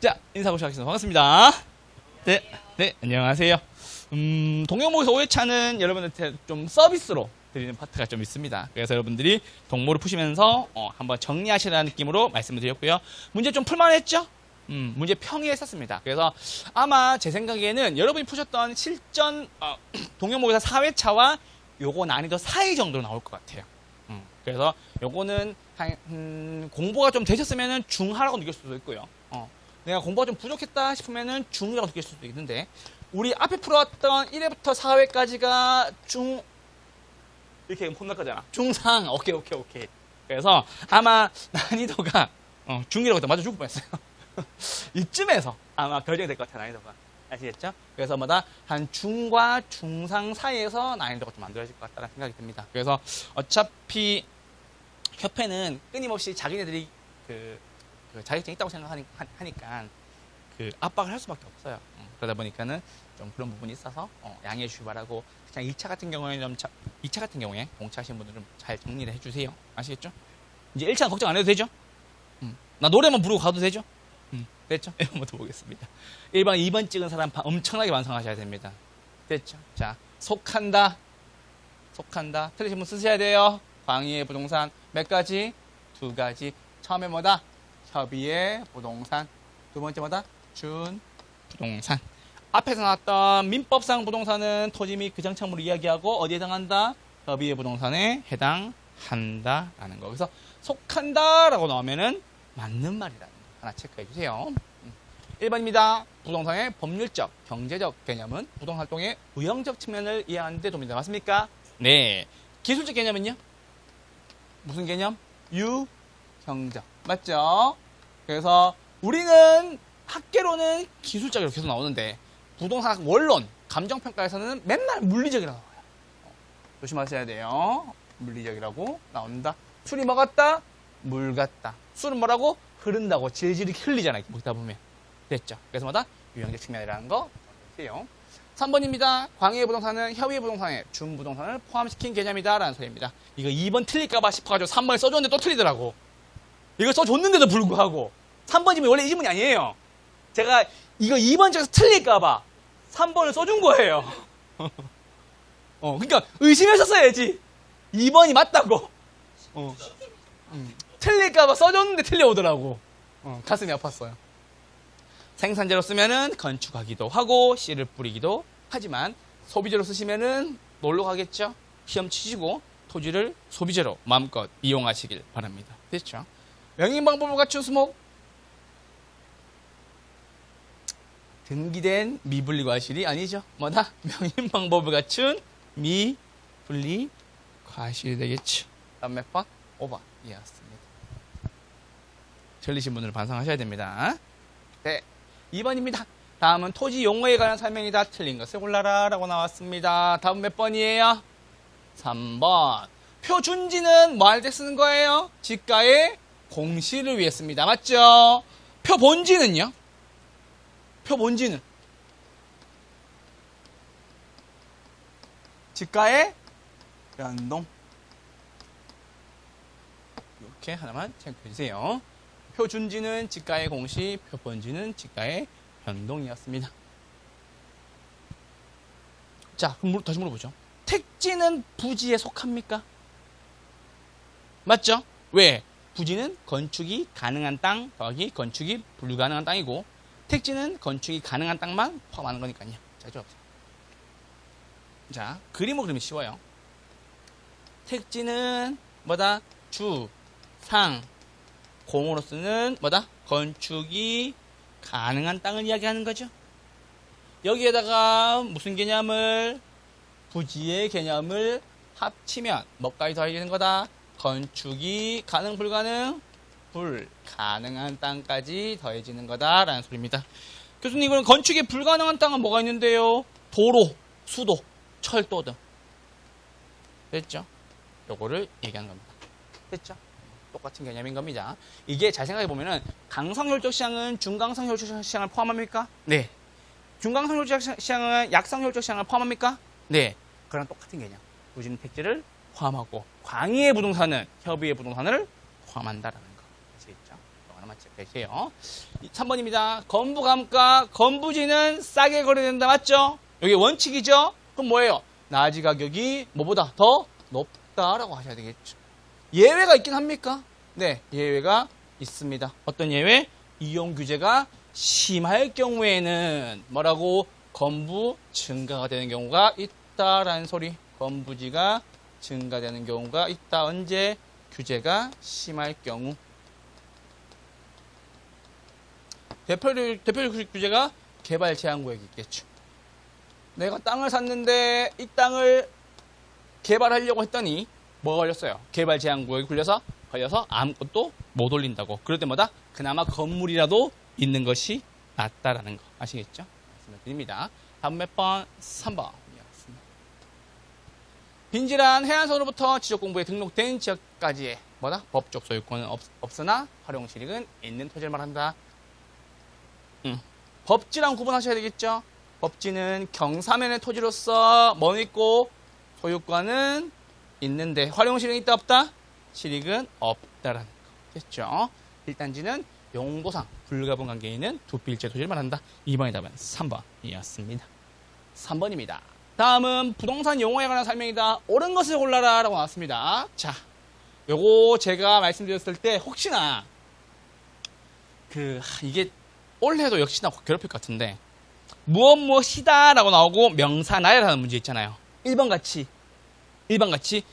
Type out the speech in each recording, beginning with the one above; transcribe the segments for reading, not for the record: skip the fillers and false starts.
자, 인사하고 시작하겠습니다. 반갑습니다. 네, 안녕하세요. 동형모의사 5회차는 여러분한테 좀 서비스로 드리는 파트가 좀 있습니다. 그래서 여러분들이 동모를 푸시면서 한번 정리하시라는 느낌으로 말씀을 드렸고요. 문제 좀 풀만했죠? 문제 평이했었습니다. 그래서 아마 제 생각에는 여러분이 푸셨던 실전 동형모의사 4회차와 요거 난이도 사이 정도로 나올 것 같아요. 그래서 요거는 공부가 좀 되셨으면은 중하라고 느낄 수도 있고요. 내가 공부가 좀 부족했다 싶으면은 중이라고 느낄 수도 있는데, 우리 앞에 풀어왔던 1회부터 4회까지가 이렇게 혼날 거잖아. 중상, 오케이. 그래서 아마 난이도가 중이라고 했다. 맞아 죽을 뻔했어요. 이쯤에서 아마 결정이 될 것 같아요, 난이도가. 아시겠죠? 그래서 한 중과 중상 사이에서 난이도가 좀 만들어질 것 같다는 생각이 듭니다. 그래서 어차피 협회는 끊임없이 자기네들이 자격증이 있다고 생각하니까 압박을 할 수밖에 없어요. 그러다 보니까는 좀 그런 부분이 있어서 양해해 주시기 바라고, 그냥 2차 같은 경우에 공차하시는 분들은 잘 정리를 해주세요. 아시겠죠? 이제 1차는 걱정 안 해도 되죠? 나 노래만 부르고 가도 되죠? 됐죠? 1번부터 보겠습니다. 1번, 2번 찍은 사람 엄청나게 완성하셔야 됩니다. 됐죠? 자, 속한다. 틀리신 분 쓰셔야 돼요. 광의의 부동산 몇 가지? 2가지. 처음에 뭐다? 협의의 부동산. 두 번째 뭐다? 준 부동산. 앞에서 나왔던 민법상 부동산은 토지 및 그 장착물을 이야기하고 어디에 해당한다? 협의의 부동산에 해당한다라는 거. 그래서 속한다라고 나오면은 맞는 말이라는 거 하나 체크해 주세요. 1번입니다. 부동산의 법률적, 경제적 개념은 부동산 활동의 부형적 측면을 이해하는 데 도움이 된다. 맞습니까? 네. 기술적 개념은요? 무슨 개념? 유형적. 맞죠? 그래서 우리는 학계로는 기술적으로 계속 나오는데, 부동산 원론, 감정평가에서는 맨날 물리적이라고 나와요. 조심하셔야 돼요. 물리적이라고 나온다. 술이 뭐 같다? 물 같다. 술은 뭐라고? 흐른다고 질질 흘리잖아요. 먹다 보면. 됐죠? 그래서 뭐다? 유형적 측면이라는 거 아세요? 3번입니다. 광의의 부동산은 협의의 부동산에 준부동산을 포함시킨 개념이다 라는 소리입니다. 이거 2번 틀릴까봐 싶어가지고 3번에 써줬는데 또 틀리더라고. 이거 써줬는데도 불구하고 3번 지문 원래 이 지문이 아니에요. 제가 이거 2번 쪽에서 틀릴까봐 3번을 써준 거예요. 그러니까 의심했었어야지. 2번이 맞다고. 틀릴까봐 써줬는데 틀려오더라고. 가슴이 아팠어요. 생산재로 쓰면은 건축하기도 하고 씨를 뿌리기도 하지만, 소비재로 쓰시면은 놀러 가겠죠? 시험 치시고 토지를 소비재로 마음껏 이용하시길 바랍니다. 됐죠? 명인방법을 갖춘 수목. 등기된 미분리 과실이 아니죠. 뭐다? 명인방법을 갖춘 미분리 과실이 되겠죠. 다음 몇 번? 5번 이해했습니다. 틀리신 분들은 반성하셔야 됩니다. 네, 2번입니다. 다음은 토지 용어에 관한 설명이다. 틀린 것을 골라라 라고 나왔습니다. 다음 몇 번이에요? 3번. 표준지는 뭐 할 때 쓰는 거예요? 지가의 공시를 위해 씁니다. 맞죠? 표본지는요? 표본지는 지가의 변동. 이렇게 하나만 체크해 주세요. 표준지는 지가의 공시, 표본지는 지가의 변동이었습니다. 자, 그럼 다시 물어보죠. 택지는 부지에 속합니까? 맞죠? 왜? 부지는 건축이 가능한 땅 더하기 건축이 불가능한 땅이고, 택지는 건축이 가능한 땅만 포함하는 거니까요. 자, 좀 없어요. 자, 그림으로 그리면 쉬워요. 택지는 뭐다? 주, 상, 공으로 쓰는 뭐다? 건축이 가능한 땅을 이야기하는 거죠. 여기에다가 무슨 개념을? 부지의 개념을 합치면 뭐까지 더해지는 거다? 건축이 가능, 불가능? 불가능한 땅까지 더해지는 거다라는 소리입니다. 교수님, 그럼 건축이 불가능한 땅은 뭐가 있는데요? 도로, 수도, 철도 등. 됐죠? 요거를 얘기하는 겁니다. 됐죠? 똑같은 개념인 겁니다. 이게 잘 생각해 보면은 강성혈적 시장은 중강성혈적 시장을 포함합니까? 네. 중강성혈적 시장은 약성혈적 시장을 포함합니까? 네. 그런 똑같은 개념. 부지는 택지를 포함하고, 광의의 부동산은 협의의 부동산을 포함한다라는 거. 아시겠죠? 하나만 체크해주세요. 3번입니다. 건부 감가, 건부지는 싸게 거래된다. 맞죠? 여기 원칙이죠? 그럼 뭐예요? 나지 가격이 뭐보다 더 높다라고 하셔야 되겠죠. 예외가 있긴 합니까? 네, 예외가 있습니다. 어떤 예외? 이용 규제가 심할 경우에는 뭐라고? 건부 증가가 되는 경우가 있다라는 소리. 건부지가 증가되는 경우가 있다. 언제? 규제가 심할 경우. 대표적 규제가 개발 제한 구역이 있겠죠. 내가 땅을 샀는데 이 땅을 개발하려고 했더니 뭐가 걸렸어요? 개발 제한 구역이 걸려서 아무것도 못 올린다고. 그럴 때마다 그나마 건물이라도 있는 것이 낫다라는 거 아시겠죠? 말씀을 드립니다. 다음 몇 번? 3번. 빈질한 해안선으로부터 지적공부에 등록된 지역까지의 뭐다? 법적 소유권은 없으나 활용실익은 있는 토지를 말한다. 법지랑 구분하셔야 되겠죠? 법지는 경사면의 토지로서 뭐 있고 소유권은 있는데 활용실익은 있다 없다? 실익은 없다라는 거겠죠. 1단지는 용도상 불가분 관계에 있는 두필제 토지를 말한다. 2번의 답은 3번이었습니다. 3번입니다. 다음은 부동산 용어에 관한 설명이다. 옳은 것을 골라라 라고 나왔습니다. 자, 요거 제가 말씀드렸을 때 혹시나 이게 올해도 역시나 괴롭힐 것 같은데 무엇이다 라고 나오고 명사 나열하는 문제 있잖아요. 1번 같이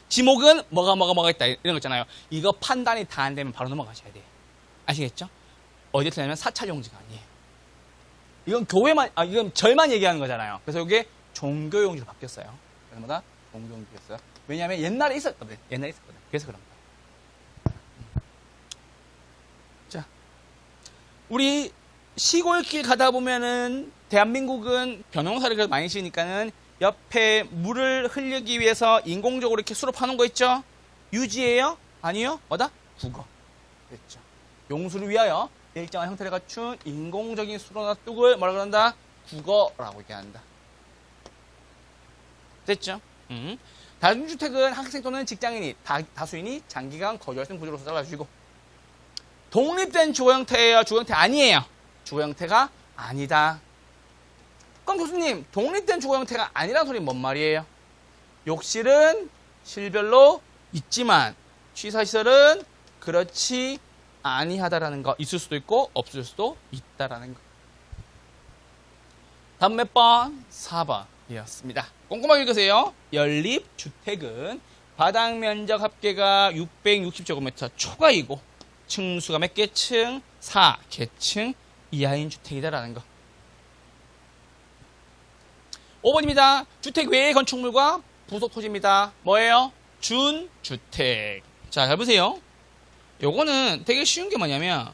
지목은 뭐가 있다 이런 거 있잖아요. 이거 판단이 다 안 되면 바로 넘어가셔야 돼요. 아시겠죠? 어디에 틀냐면 사찰용지가 아니에요. 이건 이건 절만 얘기하는 거잖아요. 그래서 이게 종교용지로 바뀌었어요. 그래서 종교용지였어요. 왜냐하면 옛날에 있었거든. 그래서 그런 거예요. 자, 우리 시골길 가다 보면은 대한민국은 변호사를 많이 쓰니까는 옆에 물을 흘리기 위해서 인공적으로 이렇게 수rop하는 거 있죠? 유지예요? 아니요? 뭐다? 국어. 그렇죠. 용수를 위하여 일정한 형태를 갖춘 인공적인 수로나 뚝을 뭐라 그런다? 국어라고 얘기한다. 됐죠? 다중주택은 학생 또는 직장인이 다수인이 장기간 거주할 수 있는 구조로서 잘라주시고 독립된 주거 형태예요? 주거 형태 아니에요? 주거 형태가 아니다. 그럼 교수님 독립된 주거 형태가 아니라는 소리는 뭔 말이에요? 욕실은 실별로 있지만 취사시설은 그렇지 아니하다라는 거. 있을 수도 있고 없을 수도 있다라는 거. 다음 몇 번? 4번이었습니다. 꼼꼼하게 읽으세요. 연립주택은 바닥 면적 합계가 660제곱미터 초과이고 층수가 몇 개? 층 4개층 이하인 주택이다라는 거. 5번입니다. 주택 외의 건축물과 부속 토지입니다. 뭐예요? 준주택. 자, 잘 보세요. 요거는 되게 쉬운 게 뭐냐면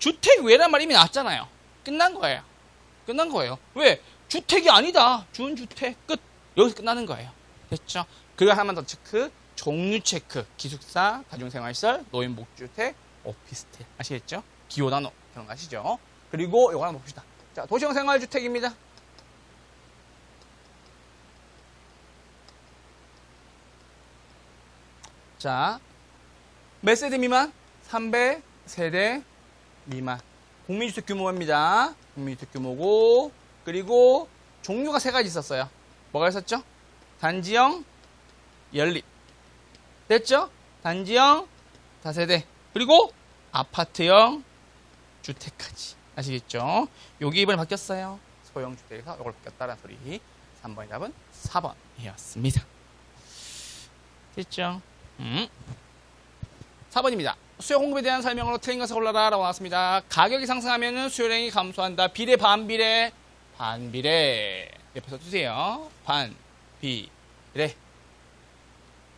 주택 외란 말이 이미 나왔잖아요. 끝난 거예요. 왜? 주택이 아니다. 준주택 끝. 여기서 끝나는 거예요. 됐죠? 그리고 하나만 더 체크. 종류 체크. 기숙사, 다중생활시설, 노인복지주택, 오피스텔. 아시겠죠? 기호 단어 기억나시죠? 그리고 요거 하나 봅시다. 자, 도시형 생활주택입니다. 자, 몇 세대 미만? 300세대 미만. 국민주택 규모입니다. 국민주택 규모고, 그리고 종류가 3가지 있었어요. 뭐가 있었죠? 단지형, 연립. 됐죠? 단지형, 다세대. 그리고 아파트형 주택까지. 아시겠죠? 여기 이번에 바뀌었어요. 소형주택에서 이걸 바뀌었다는 소리. 3번의 답은 4번이었습니다. 됐죠? 4번입니다. 수요 공급에 대한 설명으로 틀린 것을 골라라 라고 나왔습니다. 가격이 상승하면 수요량이 감소한다. 비례, 반비례, 반비례. 옆에서 주세요. 반비례,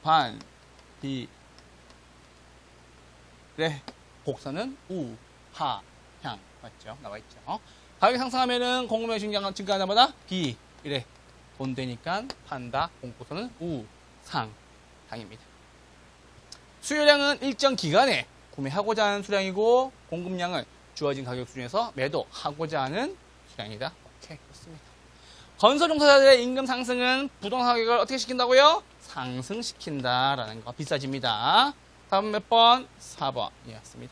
반비례. 곡선은 우, 하, 향. 맞죠? 나와있죠. 가격이 상승하면은 공급량이 증가하는 마다 비례. 돈 되니까 판다. 공급선은 우, 상, 당입니다. 수요량은 일정 기간에 구매하고자 하는 수량이고 공급량은 주어진 가격 수준에서 매도하고자 하는 수량이다. 오케이, 그렇습니다. 건설 종사자들의 임금 상승은 부동산 가격을 어떻게 시킨다고요? 상승시킨다라는 거. 비싸집니다. 다음 몇 번? 4번이었습니다.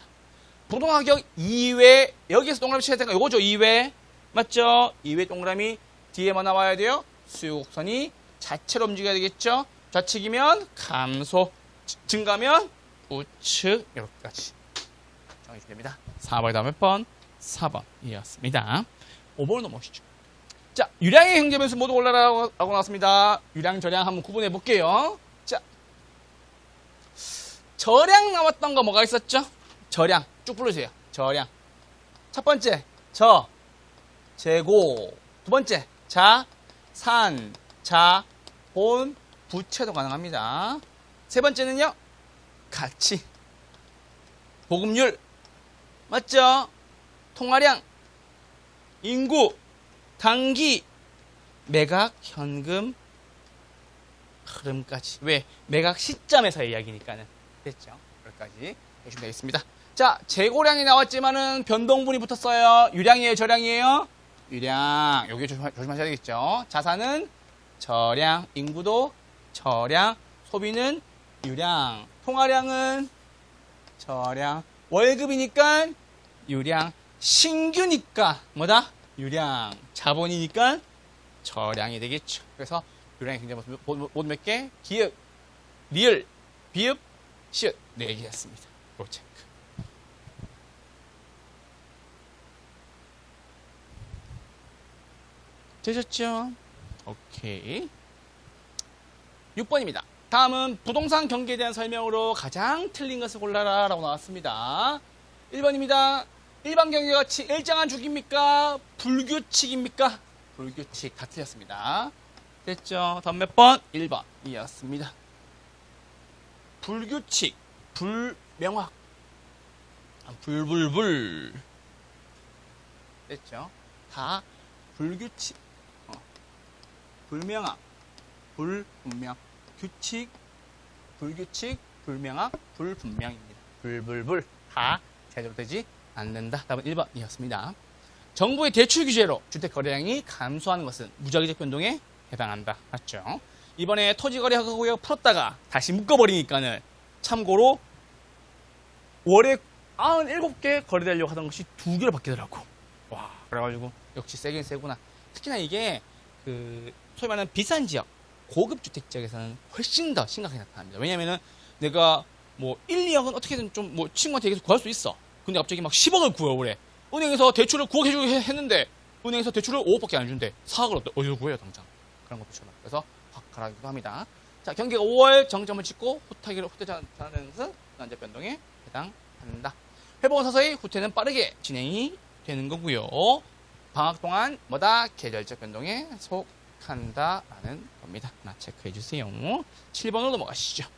부동산 가격 2회, 여기에서 동그라미 쳐야 되니까 요거죠, 2회. 맞죠? 2회 동그라미 뒤에만 나와야 돼요. 수요곡선이 자체로 움직여야 되겠죠? 좌측이면 감소, 증가면 우측, 이렇게까지 정해주면 됩니다. 4번이 다음 몇 번? 4번이었습니다. 5번으로 넘어오시죠. 자, 유량의 형제변수 모두 올라라고 나왔습니다. 유량, 저량 한번 구분해 볼게요. 자, 저량 나왔던 거 뭐가 있었죠? 저량, 쭉 불러주세요. 저량. 첫 번째, 재고. 두 번째, 산, 본, 부채도 가능합니다. 세 번째는요, 가치, 보급률, 맞죠? 통화량, 인구, 단기, 매각, 현금, 흐름까지. 왜? 매각 시점에서의 이야기니까는. 됐죠? 여기까지 해주시면 되겠습니다. 자, 재고량이 나왔지만은 변동분이 붙었어요. 유량이에요, 저량이에요? 유량. 여기 조심하셔야 되겠죠? 자산은 저량, 인구도 저량, 소비는 유량, 통화량은 저량, 월급이니까 유량, 신규니까 뭐다? 유량, 자본이니까 저량이 되겠죠. 그래서 유량의 굉장히 모두 몇 개? 기읍, 리을, 비읍, 시읍 4개였습니다. 요 체크. 되셨죠? 오케이. 6번입니다. 다음은 부동산 경기에 대한 설명으로 가장 틀린 것을 골라라 라고 나왔습니다. 1번입니다. 일반 경기가치 일정한 주기입니까? 불규칙입니까? 불규칙. 다 틀렸습니다. 됐죠? 다음 몇 번? 1번이었습니다. 불규칙, 불명확, 불불불. 됐죠? 다 불규칙, 불명확, 불분명, 규칙, 불규칙, 불명확, 불분명입니다. 불불불. 다 제대로 되지 않는다. 답은 1번이었습니다. 정부의 대출 규제로 주택 거래량이 감소하는 것은 무작위적 변동에 해당한다. 맞죠? 이번에 토지거래 허가구역 풀었다가 다시 묶어버리니까는 참고로 월에 97개 거래되려고 하던 것이 2개로 바뀌더라고. 와, 그래가지고 역시 세긴 세구나. 특히나 이게 소위 말하는 비싼 지역, 고급 주택 지역에서는 훨씬 더 심각하게 나타납니다. 왜냐면은 내가 뭐 1, 2억은 어떻게든 좀 뭐 친구한테 얘기해서 구할 수 있어. 근데 갑자기 막 10억을 구해오래. 은행에서 대출을 9억 해주고 했는데 은행에서 대출을 5억밖에 안 해준대. 4억을 어디서 구해요 당장. 그런 것도 처럼. 그래서 확 가라기도 합니다. 자, 경기가 5월 정점을 찍고 후퇴자는 난제 변동에 해당한다. 회복은 서서히, 후퇴는 빠르게 진행이 되는 거고요. 방학 동안 뭐다? 계절적 변동에 속한다라는 겁니다. 하나 체크해 주세요. 7번으로 넘어가시죠.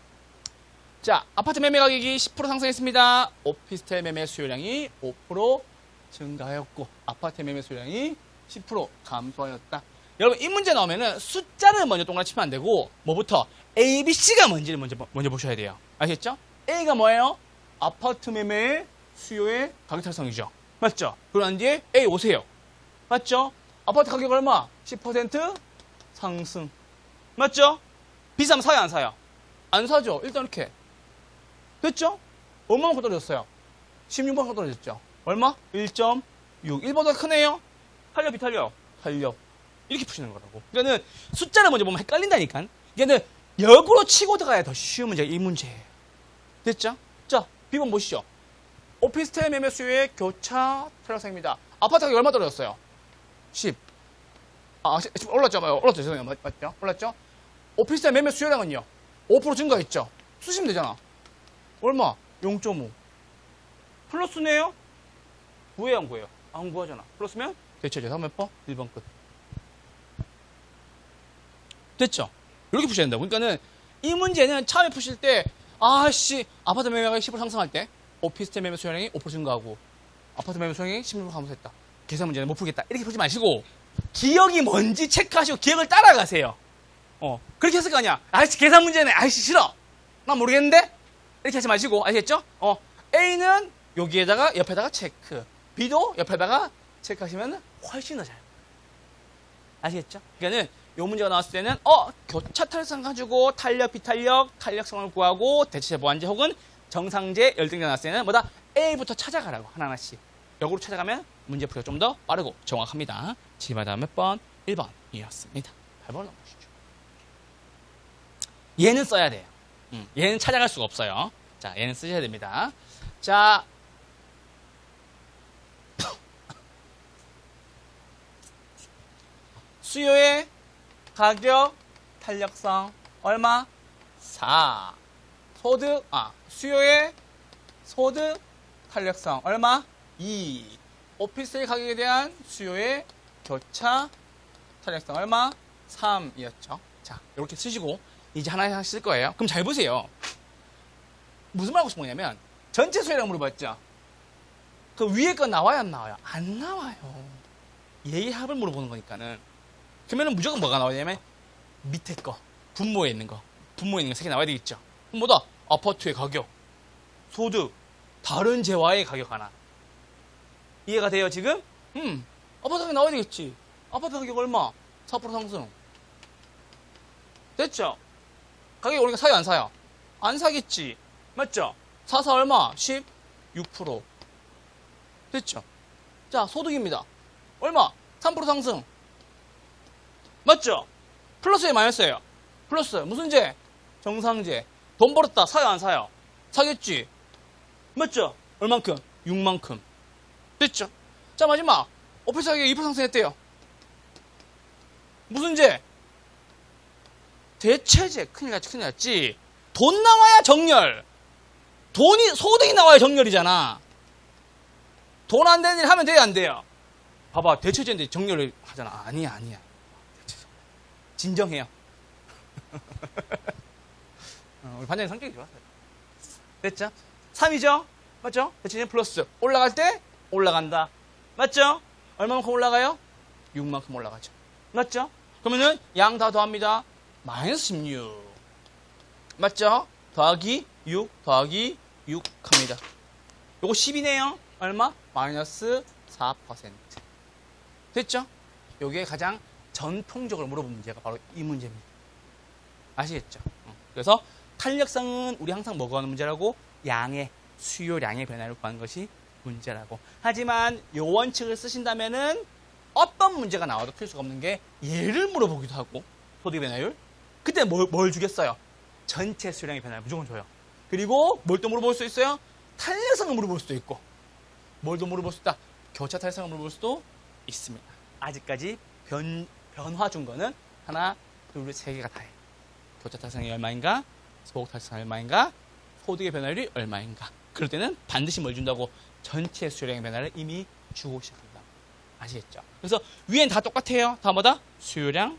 자, 아파트 매매 가격이 10% 상승했습니다. 오피스텔 매매 수요량이 5% 증가하였고 아파트 매매 수요량이 10% 감소하였다. 여러분, 이 문제 나오면은 숫자를 먼저 동그라미 치면 안 되고 뭐부터? A, B, C가 뭔지를 먼저 보셔야 돼요. 아시겠죠? A가 뭐예요? 아파트 매매의 수요의 가격 탈성이죠. 맞죠? 그리고 난 뒤에 A 오세요. 맞죠? 아파트 가격 얼마? 10% 상승. 맞죠? 비싸면 사요, 안 사요? 안 사죠. 일단 이렇게. 됐죠? 얼마만큼 떨어졌어요? 16만큼 떨어졌죠. 얼마? 1.6. 1보다 크네요? 탄력, 비탄력? 탄력. 이렇게 푸시는 거라고. 그러니까는 숫자를 먼저 보면 헷갈린다니까. 그러니까는 역으로 치고 들어가야 더 쉬운 문제가 이 문제예요. 됐죠? 자, B번 보시죠. 오피스텔 매매 수요의 교차 탈락상입니다. 아파트 가격이 얼마 떨어졌어요? 10. 지금 올랐죠? 올랐죠? 죄송해요. 맞죠? 올랐죠? 오피스텔 매매 수요량은요? 5% 증가했죠? 쓰시면 되잖아. 얼마? 0.5. 플러스네요? 구해요, 안 구해요? 안 구하잖아. 플러스면 대체죠. 다음 몇 번? 1번 끝. 됐죠? 이렇게 푸셔야 된다고. 그러니까는 이 문제는 처음에 푸실 때, 아파트 매매가 10% 상승할 때, 오피스텔 매매 수요량이 5% 증가하고, 아파트 매매 수요량이 10% 감소했다. 계산 문제는 못 풀겠다. 이렇게 풀지 마시고, 기억이 뭔지 체크하시고, 기억을 따라가세요. 그렇게 했을 거 아니야. 계산 문제네. 싫어. 난 모르겠는데? 이렇게 하지 마시고, 아시겠죠? A는 여기에다가, 옆에다가 체크. B도 옆에다가 체크하시면 훨씬 더 잘. 아시겠죠? 그러니까는, 요 문제가 나왔을 때는, 교차 탈상 가지고 탄력, 비탄력, 탄력성을 구하고, 대체 보완제 혹은 정상제 열등제 나왔을 때는 뭐다? A부터 찾아가라고 하나하나씩. 역으로 찾아가면 문제풀이가 좀 더 빠르고 정확합니다. 질마다 몇 번? 1번이었습니다. 8번 넘으시죠. 얘는 써야 돼요. 얘는 찾아갈 수가 없어요. 자, 얘는 쓰셔야 됩니다. 자, 수요의 가격, 탄력성 얼마? 4. 수요의 소득, 탄력성 얼마? 2. 오피스텔 가격에 대한 수요의 교차, 탄력성 얼마? 3이었죠. 자, 이렇게 쓰시고 이제 하나씩 쓸 거예요. 그럼 잘 보세요. 무슨 말 하고 싶은 거냐면 전체 수요라고 물어봤죠. 그 위에 거 나와요, 안 나와요? 안 나와요. 얘의 합을 물어보는 거니까는. 그러면 무조건 뭐가 나오냐면 밑에 거, 분모에 있는 거 3개 나와야 되겠죠. 그럼 뭐다? 아파트의 가격, 소득, 다른 재화의 가격 하나. 이해가 돼요, 지금? 아파트 가격 나와야 되겠지. 아파트 가격 얼마? 4% 상승. 됐죠? 가격이 오니까 사요, 안 사요? 안 사겠지. 맞죠? 사서 얼마? 16%. 됐죠? 자, 소득입니다. 얼마? 3% 상승. 맞죠? 플러스에 마이너스예요. 플러스. 무슨 제? 정상제. 돈 벌었다. 사요, 안 사요? 사겠지. 맞죠? 얼만큼? 6만큼. 됐죠? 자, 마지막. 오피스 가격이 2% 상승했대요. 무슨 제? 대체제. 큰일 났지. 돈 나와야 정렬. 소득이 나와야 정렬이잖아. 돈 안 되는 일 하면 돼요, 안 돼요? 봐봐, 대체제인데 정렬을 하잖아. 아니야. 진정해요. 우리 반장님 성격이 좋았어요. 됐죠? 3이죠? 맞죠? 대체제 플러스. 올라갈 때 올라간다. 맞죠? 얼마만큼 올라가요? 6만큼 올라가죠. 맞죠? 그러면은 양 다 더합니다. 마이너스 16. 맞죠? 더하기 6 합니다. 요거 10이네요. 얼마? 마이너스 4%. 됐죠? 요게 가장 전통적으로 물어본 문제가 바로 이 문제입니다. 아시겠죠? 그래서 탄력성은 우리 항상 뭐 구하는 문제라고? 수요량의 변화를 구하는 것이 문제라고. 하지만 요 원칙을 쓰신다면은 어떤 문제가 나와도 틀 수가 없는 게 얘를 물어보기도 하고, 소득 변화율. 그때 뭘 주겠어요? 전체 수요량의 변화를 무조건 줘요. 그리고 뭘 또 물어볼 수 있어요? 탄력성을 물어볼 수도 있고, 뭘 또 물어볼 수 있다? 교차 탄력성을 물어볼 수도 있습니다. 아직까지 변화 준 거는 하나, 둘, 세 개가 다예요. 교차 탄력성이 얼마인가? 소득 탄력성이 얼마인가? 소득의 변화율이 얼마인가? 그럴 때는 반드시 뭘 준다고? 전체 수요량의 변화를 이미 주고 시작합니다. 아시겠죠? 그래서 위엔 다 똑같아요. 다 뭐다? 수요량.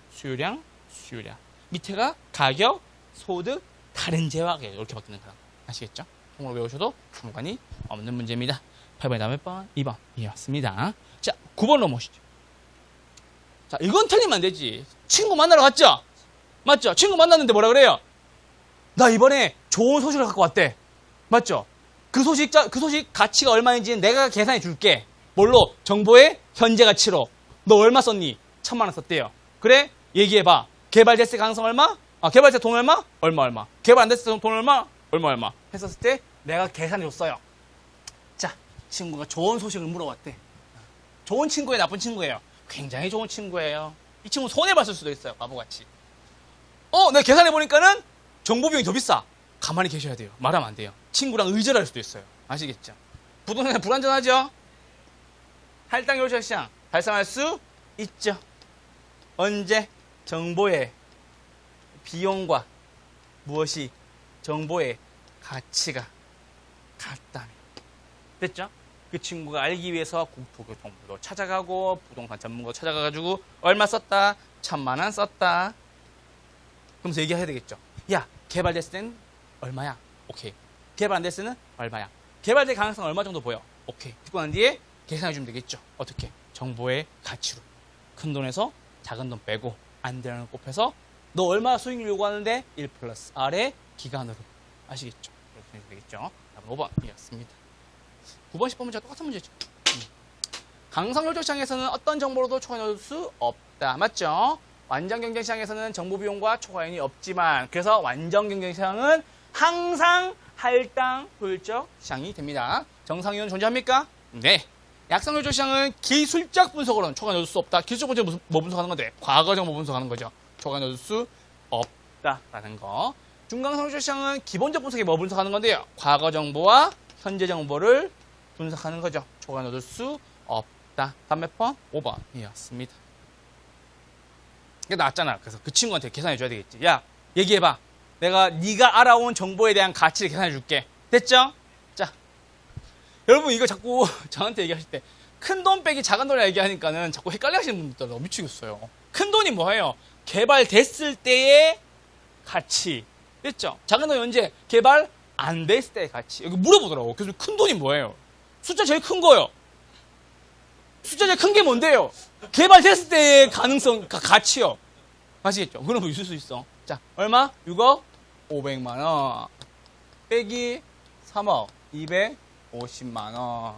밑에가 가격, 소득, 다른 재화 이렇게 바뀌는 거라. 아시겠죠? 통으로 외우셔도 상관이 없는 문제입니다. 8번에 다음 몇 번? 2번. 이었습니다. 자, 9번 넘어오시죠. 자, 이건 틀리면 안 되지. 친구 만나러 갔죠? 맞죠? 친구 만났는데 뭐라 그래요? 나 이번에 좋은 소식을 갖고 왔대. 맞죠? 그 소식 가치가 얼마인지는 내가 계산해 줄게. 뭘로? 정보의 현재 가치로. 너 얼마 썼니? 1,000만 원 썼대요. 그래? 얘기해봐. 개발됐을 가능성 얼마? 개발됐을 돈 얼마? 얼마. 개발 안 됐을 돈 얼마? 얼마. 했었을 때 내가 계산해 줬어요. 자, 친구가 좋은 소식을 물어봤대. 좋은 친구예요, 나쁜 친구예요? 굉장히 좋은 친구예요. 이 친구 손해봤을 수도 있어요, 바보같이. 내가 계산해보니까는 정보 비용이 더 비싸. 가만히 계셔야 돼요. 말하면 안 돼요. 친구랑 의절할 수도 있어요. 아시겠죠? 부동산에 불안전하죠? 할당 요철 시장 발생할 수 있죠. 언제? 정보의 비용과 무엇이 정보의 가치가 같다면. 됐죠? 그 친구가 알기 위해서 국토교통부도 찾아가고 부동산 전문가 찾아가가지고 얼마 썼다? 1,000만 원 썼다. 그러면서 얘기해야 되겠죠. 야, 개발됐을 땐 얼마야? 오케이. 개발 안 됐을 때는 얼마야? 개발될 가능성 얼마 정도 보여? 오케이. 듣고 난 뒤에 계산해주면 되겠죠. 어떻게? 정보의 가치로. 큰 돈에서 작은 돈 빼고 안 되는 거 곱해서 너 얼마 수익률 요구하는데 1 플러스 R의 기간으로. 아시겠죠? 그렇게 해도 되겠죠. 답은 5번이었습니다. 9번, 10번 문제가 똑같은 문제죠. 강성요철시장에서는 어떤 정보로도 초과해 넣을 수 없다. 맞죠? 완전경쟁시장에서는 정보 비용과 초과인이 없지만, 그래서 완전경쟁시장은 항상 할당 효율적 시장이 됩니다. 정상이온 존재합니까? 네. 약상 효율적 시장은 기술적 분석으로는 초과 넣을 수 없다. 기술적 분석은 뭐 분석하는 건데? 과거 정보 분석하는 거죠. 초과 넣을 수 없다라는 거. 중간상 효율적 시장은 기본적 분석에 뭐 분석하는 건데요? 과거 정보와 현재 정보를 분석하는 거죠. 초과 넣을 수 없다. 답 몇 번? 5번이었습니다. 이게 나왔잖아. 그래서 그 친구한테 계산해 줘야 되겠지. 야, 얘기해봐. 내가 네가 알아온 정보에 대한 가치를 계산해 줄게. 됐죠? 자, 여러분 이거 자꾸 저한테 얘기하실 때 큰 돈 빼기 작은 돈이라 얘기하니까는 자꾸 헷갈려 하시는 분들 너무 미치겠어요. 큰 돈이 뭐예요? 개발됐을 때의 가치. 됐죠? 작은 돈이 언제? 개발 안 됐을 때의 가치. 여기 물어보더라고. 그래서 큰 돈이 뭐예요? 숫자 제일 큰 거요. 숫자 제일 큰 게 뭔데요? 개발됐을 때의 가능성, 가치요. 아시겠죠? 그런 거 있을 수 있어. 자, 얼마? 6억 500만 원. 빼기 3억 250만 원.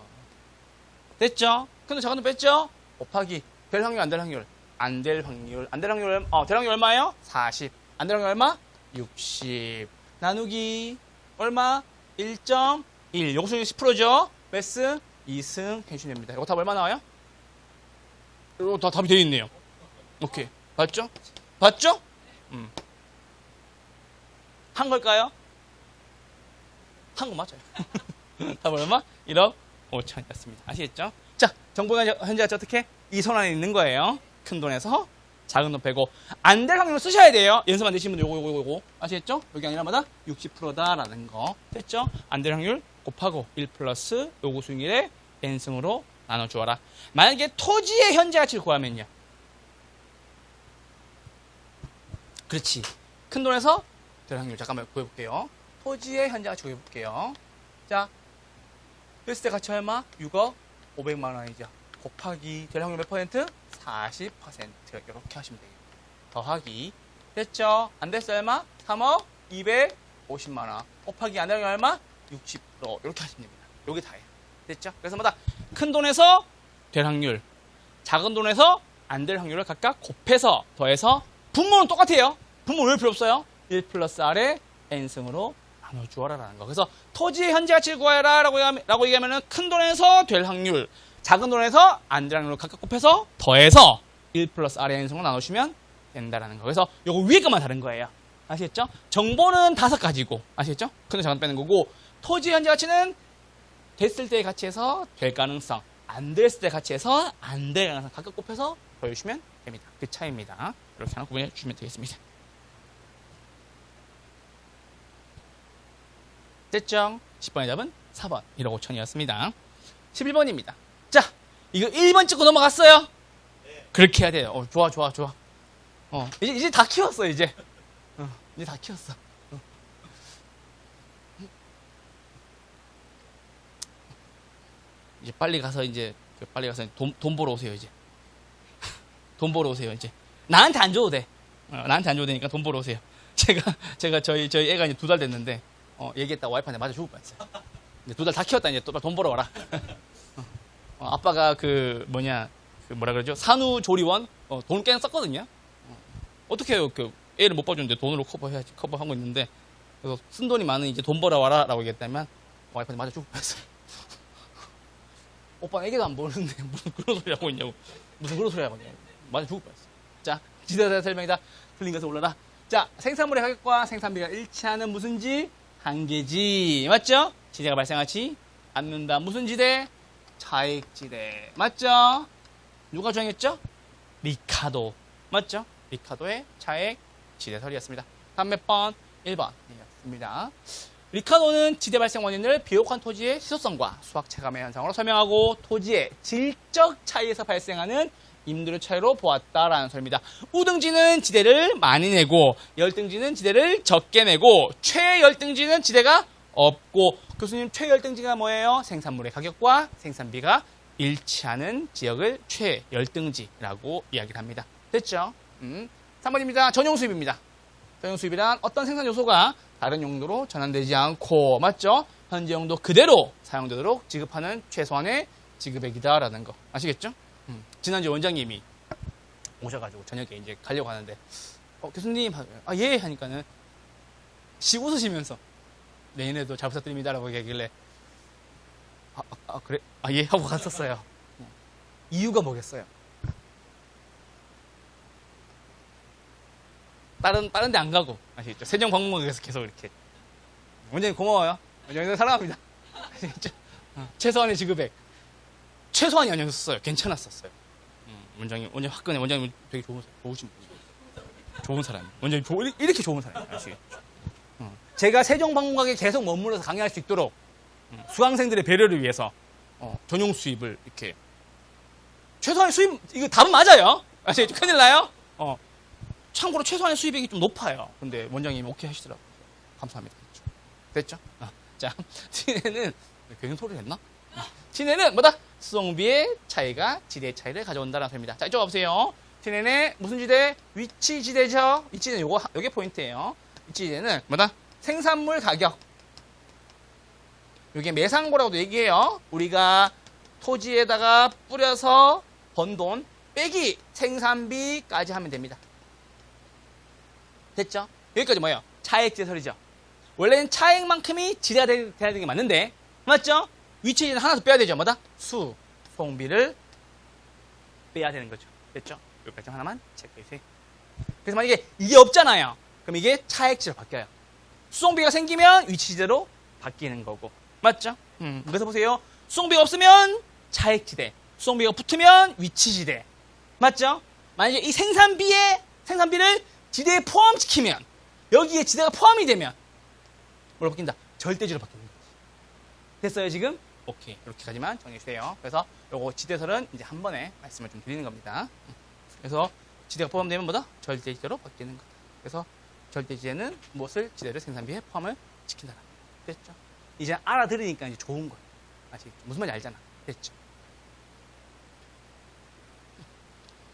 됐죠? 근데 작은 돈 뺐죠? 곱하기 될 확률, 안 될 확률. 안 될 확률. 안 될 확률, 될 확률 얼마예요? 40. 안 될 확률 얼마? 60. 나누기 얼마? 1.1. 요거 수익 10%죠? 몇 승? 2승 해주시면 됩니다. 이거 답 얼마 나와요? 이거 다 답이 되어 있네요. 오케이. 봤죠? 봤죠? 한 걸까요? 한 거 맞아요. 답 얼마? 1억 5천이었습니다. 아시겠죠? 자, 정보는 현재 어떻게? 이 손 안에 있는 거예요. 큰 돈에서 작은 돈 빼고 안 될 확률을 쓰셔야 돼요. 연습 안 되시는 분들 요거 아시겠죠? 여기 아니라 마다 60%다라는 거 됐죠? 안 될 확률 곱하고 1 플러스 요구 수익률의 n승으로 나눠주어라. 만약에 토지의 현재 가치를 구하면요. 그렇지. 큰 돈에서 될 확률 잠깐만 구해볼게요. 토지의 현재 가치 구해볼게요. 자, 됐을 때 가치 얼마? 6억 500만 원이죠. 곱하기 될 확률 몇 퍼센트? 40%. 이렇게 하시면 돼요. 더하기 됐죠? 안 됐어요 얼마? 3억 250만 원. 곱하기 안 되는 얼마? 60%. 이렇게 하시면 됩니다. 여기 다예요. 됐죠? 그래서 뭐다? 큰 돈에서 될 확률, 작은 돈에서 안 될 확률을 각각 곱해서 더해서 분모는 똑같아요. 분모 왜 필요 없어요? 1 플러스 R의 n승으로 나눠주어라라는 거. 그래서 토지의 현재 가치를 구하라 라고 얘기하면은 큰 돈에서 될 확률, 작은 돈에서 안 될 확률을 각각 곱해서 더해서 1 플러스 R의 n승으로 나누시면 된다라는 거. 그래서 요거 위에 것만 다른 거예요. 아시겠죠? 정보는 5가지고, 아시겠죠? 큰 돈, 작은 돈 빼는 거고, 토지의 현재 가치는 됐을 때의 가치에서 될 가능성, 안 됐을 때의 가치에서 안 될 가능성 각각 곱해서 더해주시면 됩니다. 그 차이입니다. 이렇게 하나 구분해 주시면 되겠습니다. 됐죠? 10번의 답은 4번 1억 5천이었습니다. 11번입니다. 자, 이거 1번 찍고 넘어갔어요? 네. 그렇게 해야 돼요. 좋아. 이제 다 키웠어, 이제. 이제 다 키웠어. 이제 빨리 가서 돈 벌어 오세요, 이제. 돈 벌어 오세요, 이제. 나한테 안 줘도 돼. 나한테 안 줘도 되니까 돈 벌어 오세요. 제가 저희 애가 이제 2달 됐는데, 얘기했다가 와이프한테 맞아 죽을 뻔했어요. 이제 2달 다 키웠다, 이제 또 돈 벌어 와라. 아빠가 뭐라 그러죠? 산후조리원? 돈 꽤나 썼거든요? 어떻게 해요? 애를 못 봐주는데 돈으로 커버하고 있는데, 그래서 쓴 돈이 많은 이제 돈 벌어 와라 라고 얘기했다면, 와이프한테 맞아 죽을 뻔했어요. 오빠는 애기도 안 보는데 무슨 그런 소리 하고 있냐고. 무슨 그런 소리 하고 있냐고. 맞아 죽을 뻔했어. 자, 지대다 설명이다. 틀린 것을 올라라. 자, 생산물의 가격과 생산비가 일치하는 무슨 지? 한계지. 맞죠? 지대가 발생하지 않는다. 무슨 지대? 차익지대. 맞죠? 누가 정했죠? 리카도. 맞죠? 리카도의 차익지대설이었습니다. 다음 몇 번? 1번이었습니다. 리카도는 지대 발생 원인을 비옥한 토지의 시소성과 수학 체감의 현상으로 설명하고 토지의 질적 차이에서 발생하는 임대료 차이로 보았다라는 소리입니다. 우등지는 지대를 많이 내고 열등지는 지대를 적게 내고 최열등지는 지대가 없고 교수님 최열등지가 뭐예요? 생산물의 가격과 생산비가 일치하는 지역을 최열등지라고 이야기를 합니다. 됐죠? 3번입니다. 전용 수입입니다. 전용 수입이란 어떤 생산 요소가 다른 용도로 전환되지 않고 맞죠? 현재 용도 그대로 사용되도록 지급하는 최소한의 지급액이다라는 거 아시겠죠? 지난주에 원장님이 오셔가지고 저녁에 이제 가려고 하는데 교수님 예 하니까는 웃으시면서 내년에도 잘 부탁드립니다라고 얘기하길래 그래? 예 하고 갔었어요. 이유가 뭐겠어요? 다른 데 안 가고 아시겠죠? 세종관광공원에서 계속 이렇게. 원장님 고마워요. 원장님 사랑합니다. 아시겠죠? 최소한의 지급액 최소한이 아니었어요. 괜찮았었어요. 원장님 화끈해. 원장님 되게 좋으신 분이에요. 좋은 사람이에요. 원장님 이렇게 좋은 사람이에요. 아시겠죠? 제가 세종관광공원에 계속 머물러서 강의할 수 있도록 수강생들의 배려를 위해서 전용 수입을 이렇게 최소한의 수입 이거 답은 맞아요. 아시겠죠? 큰일 나요. 참고로 최소한의 수입액이 좀 높아요. 근데 원장님이 오케이 하시더라고요. 감사합니다. 됐죠? 자, 티네는 괜히 소리를 했나? 티네는 뭐다? 수송비의 차이가 지대 차이를 가져온다는 소리입니다. 자, 이쪽 와보세요. 티네는 무슨 지대? 위치 지대죠. 위치는 요게 포인트예요. 위치 지대는 뭐다? 생산물 가격. 요게 매상고라고도 얘기해요. 우리가 토지에다가 뿌려서 번 돈 빼기 생산비까지 하면 됩니다. 됐죠? 여기까지 뭐예요? 차액제설이죠. 원래는 차액만큼이 지대가 돼야 되는 게 맞는데, 맞죠? 위치는 하나 더 빼야 되죠. 뭐다? 수송비를 빼야 되는 거죠. 됐죠? 여기까지 하나만 체크해주세요. 그래서 만약에 이게 없잖아요. 그럼 이게 차액지대로 바뀌어요. 수송비가 생기면 위치지대로 바뀌는 거고. 맞죠? 그래서 보세요. 수송비가 없으면 차액지대. 수송비가 붙으면 위치지대. 맞죠? 만약에 이 생산비를 지대에 포함시키면, 여기에 지대가 포함이 되면 뭘로 바뀐다? 절대지로 바뀌는 거지. 됐어요 지금? 오케이. 이렇게까지만 정리해주세요. 그래서 요거 지대설은 이제 한 번에 말씀을 좀 드리는 겁니다. 그래서 지대가 포함되면 뭐다? 절대지대로 바뀌는 거다. 그래서 절대지대는 무엇을? 지대를 생산비에 포함을 시킨다. 됐죠? 이제 알아들으니까 이제 좋은 거예요. 아시겠죠? 무슨 말인지 알잖아. 됐죠?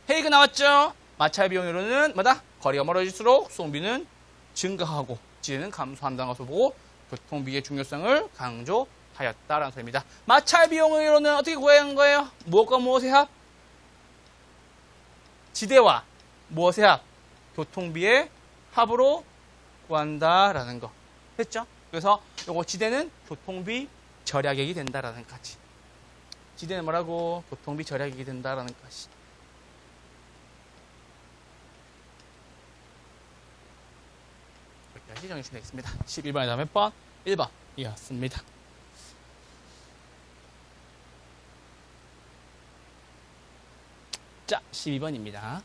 헤이그 나왔죠? 마찰 비용으로는 뭐다? 거리가 멀어질수록 수송비는 증가하고 지대는 감소한다는 것을 보고 교통비의 중요성을 강조하였다라는 소리입니다. 마찰 비용으로는 어떻게 구하는 거예요? 무엇과 무엇의 합? 지대와 무엇의 합? 교통비의 합으로 구한다라는 거. 됐죠? 그래서 요거 지대는 교통비 절약액이 된다라는 까지. 지대는 뭐라고? 교통비 절약액이 된다라는 까지. 여기까지 정리해주시면 되겠습니다. 11번에 다음 몇 번? 1번 이었습니다. 자, 12번입니다.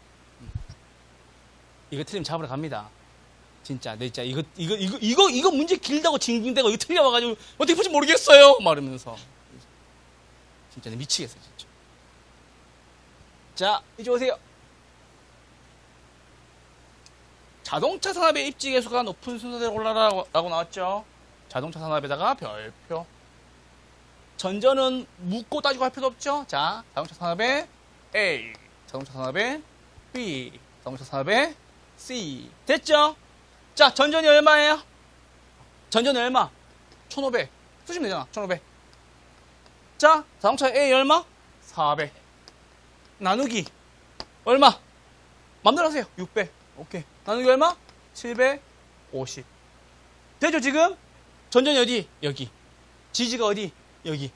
이거 틀리면 잡으러 갑니다. 진짜, 내 진짜, 이거 문제 길다고 징징대고 이거 틀려와가지고 어떻게 풀지 모르겠어요! 막 이러면서. 진짜, 미치겠어, 진짜. 자, 이제 오세요. 자동차 산업의 입지 계수가 높은 순서대로 올라라고 나왔죠. 자동차 산업에다가 별표. 전전은 묻고 따지고 할 필요도 없죠. 자, 자동차 산업의 A, 자동차 산업의 B, 자동차 산업의 C. 됐죠? 자, 전전이 얼마예요? 전전이 얼마? 1,500. 쓰시면 되잖아. 1,500. 자, 자동차 A 얼마? 400. 나누기 얼마? 맘대로 하세요. 600. 오케이. 나누기 얼마? 750. 되죠, 지금? 전전이 어디? 여기. 지지가 어디? 여기.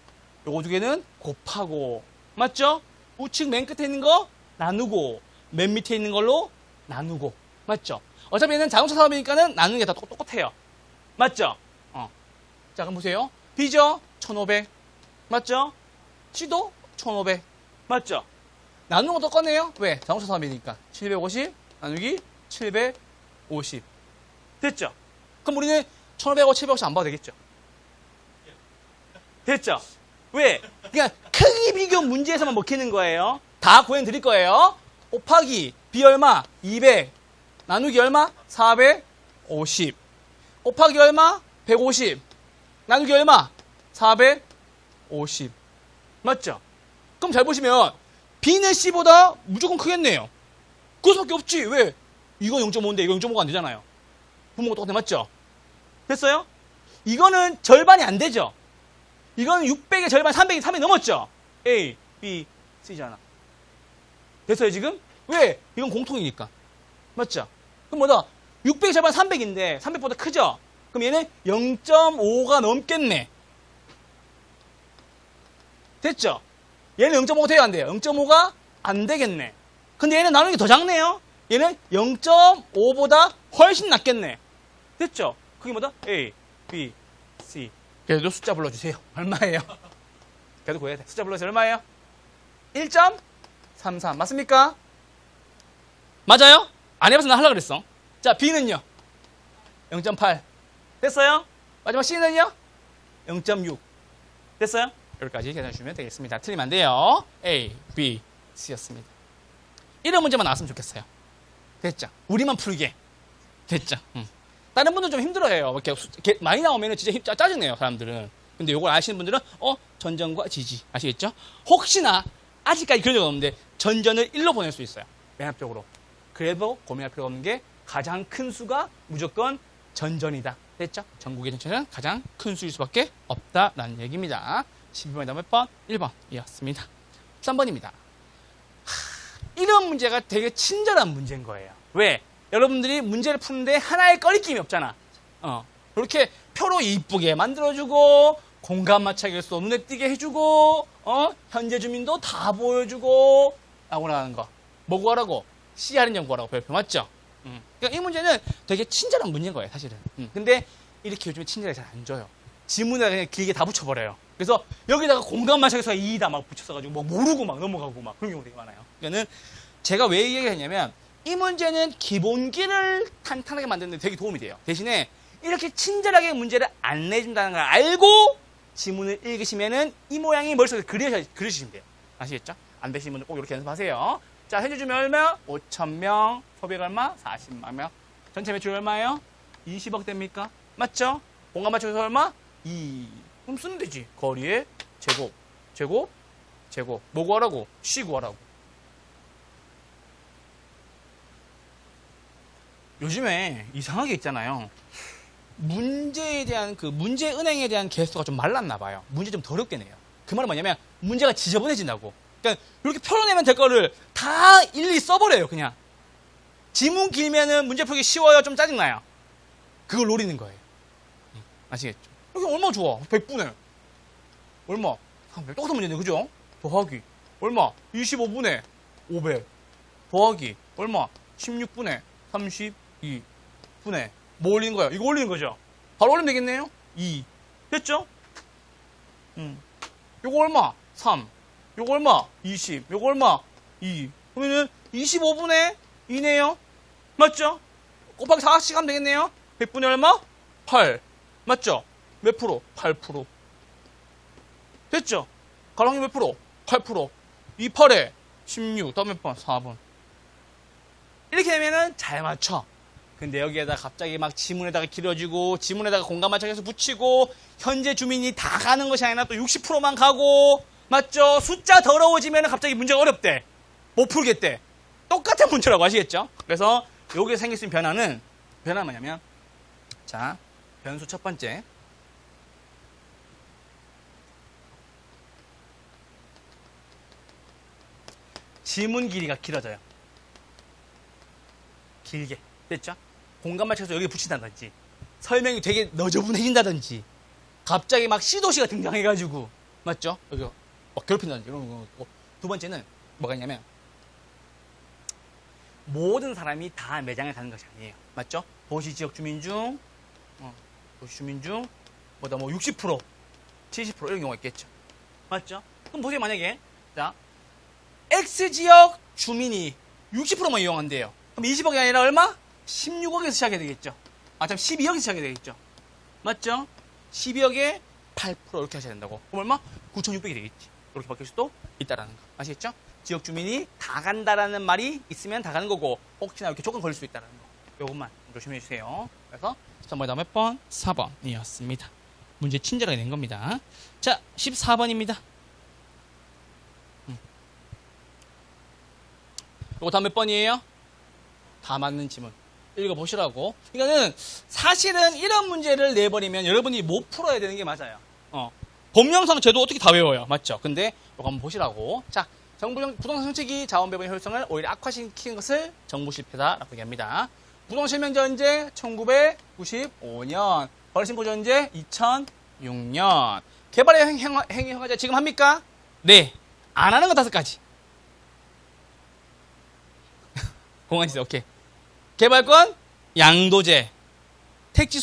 요거 두 개는 곱하고. 맞죠? 우측 맨 끝에 있는 거 나누고, 맨 밑에 있는 걸로 나누고. 맞죠? 어차피 얘는 자동차 사업이니까는 나누는 게 다 똑같아요. 맞죠? 자, 그럼 보세요. B죠? 1,500. 맞죠? C도 1,500. 맞죠? 나누는 거 똑같네요. 왜? 자동차 사업이니까. 750 나누기 750. 됐죠? 그럼 우리는 1,500하고 750 안 봐도 되겠죠? 됐죠? 왜? 그냥 크기 비교 문제에서만 먹히는 거예요. 다 구해 드릴 거예요. 곱하기 B 얼마? 200. 나누기 얼마? 450. 곱하기 얼마? 150. 나누기 얼마? 450. 맞죠? 그럼 잘 보시면 B는 C보다 무조건 크겠네요. 그것밖에 없지. 왜? 이거 0.5인데 이거 0.5가 안 되잖아요. 분모가 똑같아. 맞죠? 됐어요? 이거는 절반이 안 되죠? 이거는 600의 절반, 300이 300 넘었죠? A, B, C잖아. 됐어요, 지금? 왜? 이건 공통이니까. 맞죠? 그럼 뭐다? 600의 절반 300인데 300보다 크죠? 그럼 그럼 얘는 0.5가 넘겠네. 됐죠? 얘는 0.5가 돼야 안 돼요. 0.5가 안 되겠네. 근데 얘는 나누는 게 더 작네요. 얘는 0.5보다 훨씬 낮겠네. 됐죠? 그게 뭐다? A, B, C. 그래도 숫자 불러주세요. 얼마예요? 그래도 구해야 돼. 숫자 불러주세요. 얼마예요? 1.33. 맞습니까? 맞아요? 안 해봐서 나 하려고 그랬어. 자, B는요? 0.8. 됐어요? 마지막 C는요? 0.6. 됐어요? 여기까지 계산해 주시면 되겠습니다. 틀리면 안 돼요. A, B, C였습니다. 이런 문제만 나왔으면 좋겠어요. 됐죠? 우리만 풀게. 됐죠? 다른 분들은 좀 힘들어해요. 이렇게 많이 나오면 진짜 짜증내요, 사람들은. 근데 이걸 아시는 분들은, 전전과 지지. 아시겠죠? 혹시나, 아직까지 그런 적 없는데, 전전을 1로 보낼 수 있어요. 매합적으로. 그래도 고민할 필요가 없는 게, 가장 큰 수가 무조건 전전이다. 됐죠? 전국의 전체는 가장 큰 수일 수밖에 없다라는 얘기입니다. 12번에 몇 번? 1번이었습니다. 3번입니다. 이런 문제가 되게 친절한 문제인 거예요. 왜? 여러분들이 문제를 푸는데 하나의 꺼리낌이 없잖아. 이렇게 표로 이쁘게 만들어주고, 공간 맞춰서 눈에 띄게 해주고, 현재 주민도 다 보여주고, 라고 하는 거. 뭐 구하라고? C 할인 구하라고 별표 맞죠? 그러니까 이 문제는 되게 친절한 문제인 거예요, 사실은. 근데 이렇게 요즘에 친절하게 잘 안 줘요. 지문에다 그냥 길게 다 붙여버려요. 그래서 여기다가 공간 맞춰서 이다 막 붙였어가지고 뭐 모르고 막 넘어가고 막 그런 경우 되게 많아요. 그러니까 제가 왜 얘기했냐면 이 문제는 기본기를 탄탄하게 만드는 데 되게 도움이 돼요. 대신에 이렇게 친절하게 문제를 안 내준다는 걸 알고 지문을 읽으시면은 이 모양이 머릿속에 그려주시면 돼요. 아시겠죠? 안 되시는 분들 꼭 이렇게 연습하세요. 자, 현재 주민 얼마? 5,000명. 소비가 얼마? 40만 명. 전체 매출 얼마예요? 20억 됩니까? 맞죠? 공간 맞춰서 얼마? 2. 그럼 쓰면 되지. 거리의 제곱, 제곱, 제곱. 뭐 구하라고? C 구하라고. 요즘에 이상하게 있잖아요. 문제에 대한 문제 은행에 대한 개수가 좀 말랐나 봐요. 문제 좀 더럽게 내요. 그 말은 뭐냐면 문제가 지저분해진다고. 그러니까 이렇게 표로 내면 될 거를 다 일일이 써버려요, 그냥. 지문 길면은 문제 풀기 쉬워요, 좀 짜증나요. 그걸 노리는 거예요. 아시겠죠? 여기 얼마 좋아? 100분의 얼마? 300. 똑같은 문제네, 그죠? 더하기 얼마? 25분의 500 더하기 얼마? 16분의 32분의 뭐 올리는 거야? 이거 올리는 거죠? 바로 올리면 되겠네요? 2 됐죠? 요거 얼마? 3 요거 얼마? 20 요거 얼마? 2 그러면은 25분의 2네요? 맞죠? 곱하기 4씩 하면 되겠네요? 100분의 얼마? 8 맞죠? 몇 프로? 8% 됐죠? 가로확률 몇 프로? 8% 2, 8에 16 다음 몇 번? 4번 이렇게 되면은 잘 맞춰. 근데 여기에다 갑자기 막 지문에다가 길어지고 지문에다가 공간 맞춰서 붙이고 현재 주민이 다 가는 것이 아니라 또 60%만 가고 맞죠? 숫자 더러워지면 갑자기 문제가 어렵대. 못 풀겠대. 똑같은 문제라고 아시겠죠? 그래서 여기에 생길 수 있는 변화는 뭐냐면 자 변수 첫 번째 지문 길이가 길어져요. 길게 됐죠? 공간 맞춰서 여기 붙인다든지 설명이 되게 너저분해진다든지 갑자기 막 C도시가 등장해가지고 맞죠? 여기 막 괴롭힌다든지 이런 거. 두 번째는 뭐가 있냐면 모든 사람이 다 매장에 가는 것이 아니에요. 맞죠? 도시 지역 주민 중 도시 주민 중 뭐다 뭐 60% 70% 이런 경우가 있겠죠. 맞죠? 그럼 보세요. 만약에 자 X지역 주민이 60%만 이용한대요. 그럼 20억이 아니라 얼마? 16억에서 시작해야 되겠죠. 아, 참 12억에서 시작해야 되겠죠. 맞죠? 12억에 8% 이렇게 하셔야 된다고. 그럼 얼마? 9,600이 되겠지. 이렇게 바뀔 수도 있다라는 거. 아시겠죠? 지역 주민이 다 간다라는 말이 있으면 다 가는 거고 혹시나 이렇게 조건 걸릴 수 있다라는 거. 이것만 조심해 주세요. 그래서 13번에 몇 번? 4번이었습니다. 문제 친절하게 낸 겁니다. 자, 14번입니다. 이거 다 몇 번이에요? 다 맞는 지문. 읽어보시라고. 그러니까는 사실은 이런 문제를 내버리면 여러분이 못 풀어야 되는 게 맞아요. 법령상 제도 어떻게 다 외워요. 맞죠? 근데 이거 한번 보시라고. 자, 부동산 정책이 자원 배분 효율성을 오히려 악화시키는 것을 정부 실패다라고 얘기합니다. 부동산 실명제 언제? 1995년. 훨씬 보죠 언제? 2006년. 개발의 행위 허가제 지금 합니까? 네. 안 하는 거 5가지. 공항시세 오케이. 개발권 양도제, 택지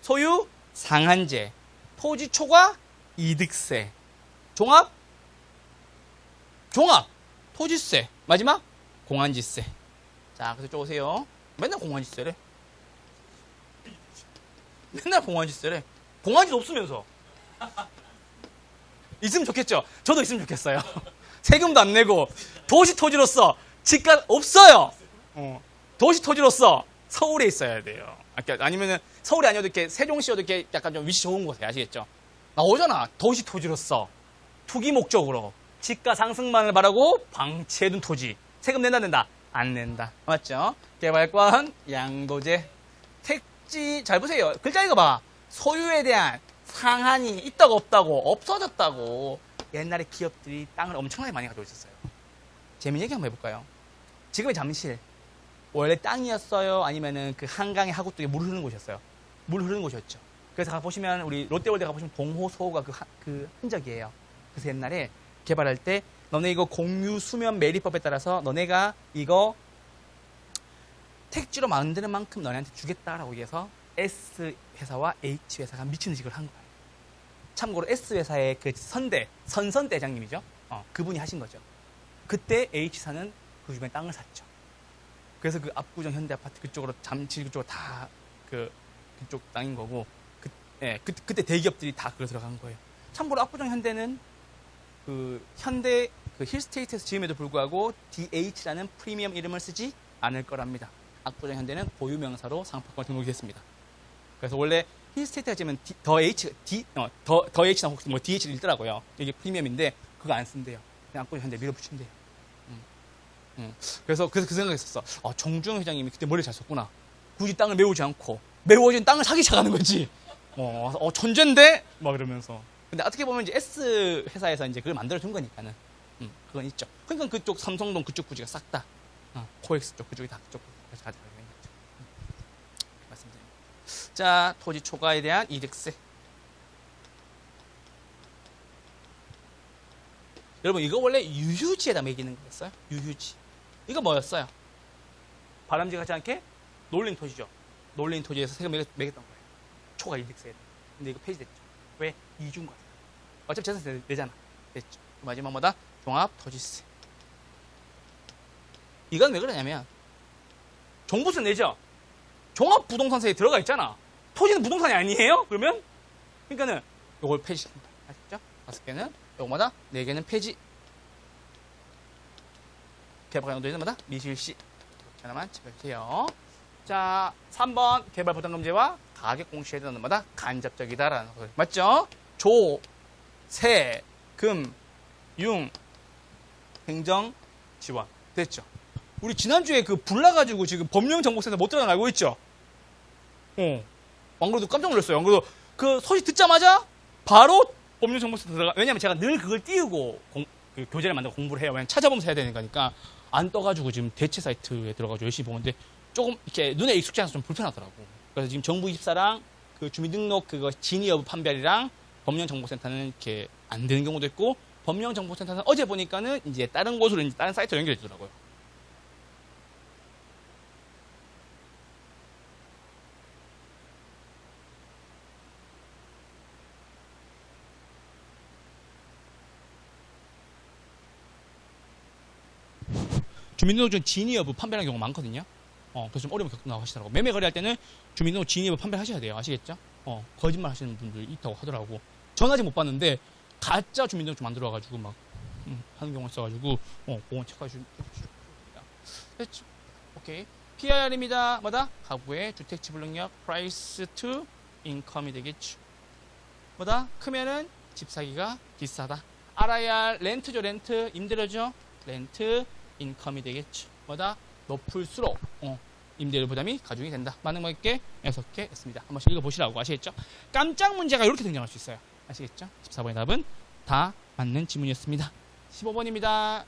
소유 상한제, 토지 초과 이득세, 종합 토지세, 마지막 공안지세. 자, 그래서 쪽 오세요. 맨날 공안지세래. 맨날 공안지세래. 공안지도 없으면서. 있으면 좋겠죠? 저도 있으면 좋겠어요. 세금도 안 내고 도시 토지로서 집값 없어요. 도시 토지로서 서울에 있어야 돼요. 아니면은 서울이 아니어도 이렇게 세종시여도 이렇게 약간 좀 위치 좋은 곳에 아시겠죠? 나오잖아. 도시 토지로서 투기 목적으로 집가 상승만을 바라고 방치해둔 토지. 세금 낸다 낸다? 안 낸다. 맞죠? 개발권, 양도제, 택지. 잘 보세요. 글자 읽어봐. 소유에 대한 상한이 있다고 없다고? 없어졌다고. 옛날에 기업들이 땅을 엄청나게 많이 가지고 있었어요. 재미있는 얘기 한번 해볼까요? 지금의 잠실. 원래 땅이었어요? 아니면은 그 한강의 하구뚝에 물 흐르는 곳이었어요? 물 흐르는 곳이었죠. 그래서 가보시면 우리 롯데월드 가보시면 동호소가 그 흔적이에요. 그래서 옛날에 개발할 때 너네 이거 공유 수면 매립법에 따라서 너네가 이거 택지로 만드는 만큼 너네한테 주겠다라고 해서 S 회사와 H 회사가 미친 듯이 그걸 한 거예요. 참고로 S 회사의 그 선선 대장님이죠. 그분이 하신 거죠. 그때 H사는 그 주변에 땅을 샀죠. 그래서 그 압구정 현대아파트 그쪽으로 잠실 그쪽으로 다 그쪽 땅인 거고 그때 대기업들이 다 그걸 들어간 거예요. 참고로 압구정 현대는 그 현대 그 힐스테이트에서 지음에도 불구하고 DH라는 프리미엄 이름을 쓰지 않을 거랍니다. 압구정 현대는 고유명사로 상표권 등록이 됐습니다. 그래서 원래 힐스테이트가 지으면 더 H나 혹시 뭐 DH를 읽더라고요. 이게 프리미엄인데 그거 안 쓴대요. 그냥 압구정 현대 밀어붙인대요. 그래서 그 생각했었어. 정주영 회장님이 그때 머리 잘 썼구나. 굳이 땅을 메우지 않고 메워진 땅을 사기 시작하는 거지. 천재인데 막 이러면서. 근데 어떻게 보면 이제 S 회사에서 이제 그걸 만들어 준 거니까는 그건 있죠. 그러니까 그쪽 삼성동 그쪽 부지가 싹 다 코엑스 쪽 그쪽이 다 그쪽 가져가게 된 거죠. 말씀드립니다. 자, 토지 초과에 대한 이득세. 여러분 이거 원래 유휴지에다 매기는 거였어요. 유휴지. 이거 뭐였어요? 바람쥐 같지 않게 놀린 토지죠. 놀린 토지에서 세금 매겼던 거예요. 초과 이득세. 근데 이거 폐지됐죠. 왜? 이중 과세. 어차피 재산세 내잖아. 됐죠. 마지막 뭐다? 종합토지세. 이건 왜 그러냐면 종부세 내죠. 종합부동산세에 들어가 있잖아. 토지는 부동산이 아니에요? 그러면? 그러니까는 요걸 폐지시킵니다. 아시죠? 5개는 요거마다 4개는 폐지. 개발 양도에는 뭐다? 미실시. 하나만 체크해주세요. 자, 3번 개발부담금제와 가격공시에 대한 뭐다? 간접적이다라는 거 맞죠? 조, 세, 금, 융, 행정, 지원. 됐죠? 우리 지난주에 그 불나가지고 지금 법령정보센터 못 들어간 거 알고 있죠? 안 그래도 깜짝 놀랐어요. 안 그래도 그 소식 듣자마자 바로 법령정보센터 들어가. 왜냐면 제가 늘 그걸 띄우고 그 교재를 만들고 공부를 해요. 왜냐면 찾아보면서 해야 되는 거니까. 안 떠가지고 지금 대체 사이트에 들어가지고 열심히 보는데 조금 이렇게 눈에 익숙지 않아서 좀 불편하더라고. 그래서 지금 정부24랑 그 주민등록 그거 진위 여부 판별이랑 법령정보센터는 이렇게 안 되는 경우도 있고, 법령정보센터는 어제 보니까는 이제 다른 곳으로 이제 다른 사이트로 연결해 주더라고요. 주민등록 중 진위 여부 판별하는 경우가 많거든요. 그래서 좀 어려움을 겪는다고 하시더라고요. 매매 거래할 때는 주민등록 진위 여부 판별하셔야 돼요. 아시겠죠? 거짓말 하시는 분들 있다고 하더라고. 전 아직 못 봤는데 가짜 주민등록 좀 만들어가지고 막 하는 경우가 있어가지고 그건 체크해 주시면 됩니다. 됐죠? 오케이. PIR입니다. 뭐다? 가구의 주택 지불 능력 price to income이 되겠죠. 뭐다? 크면은 집 사기가 비싸다. RIR 렌트죠. 렌트 임대료죠. 렌트 인컴이 되겠죠. 뭐다? 높을수록 임대료 부담이 가중이 된다. 많은 거 있게 6개 했습니다. 한 번씩 읽어보시라고. 아시겠죠? 깜짝 문제가 이렇게 등장할 수 있어요. 아시겠죠? 14번의 답은 다 맞는 지문이었습니다. 15번입니다.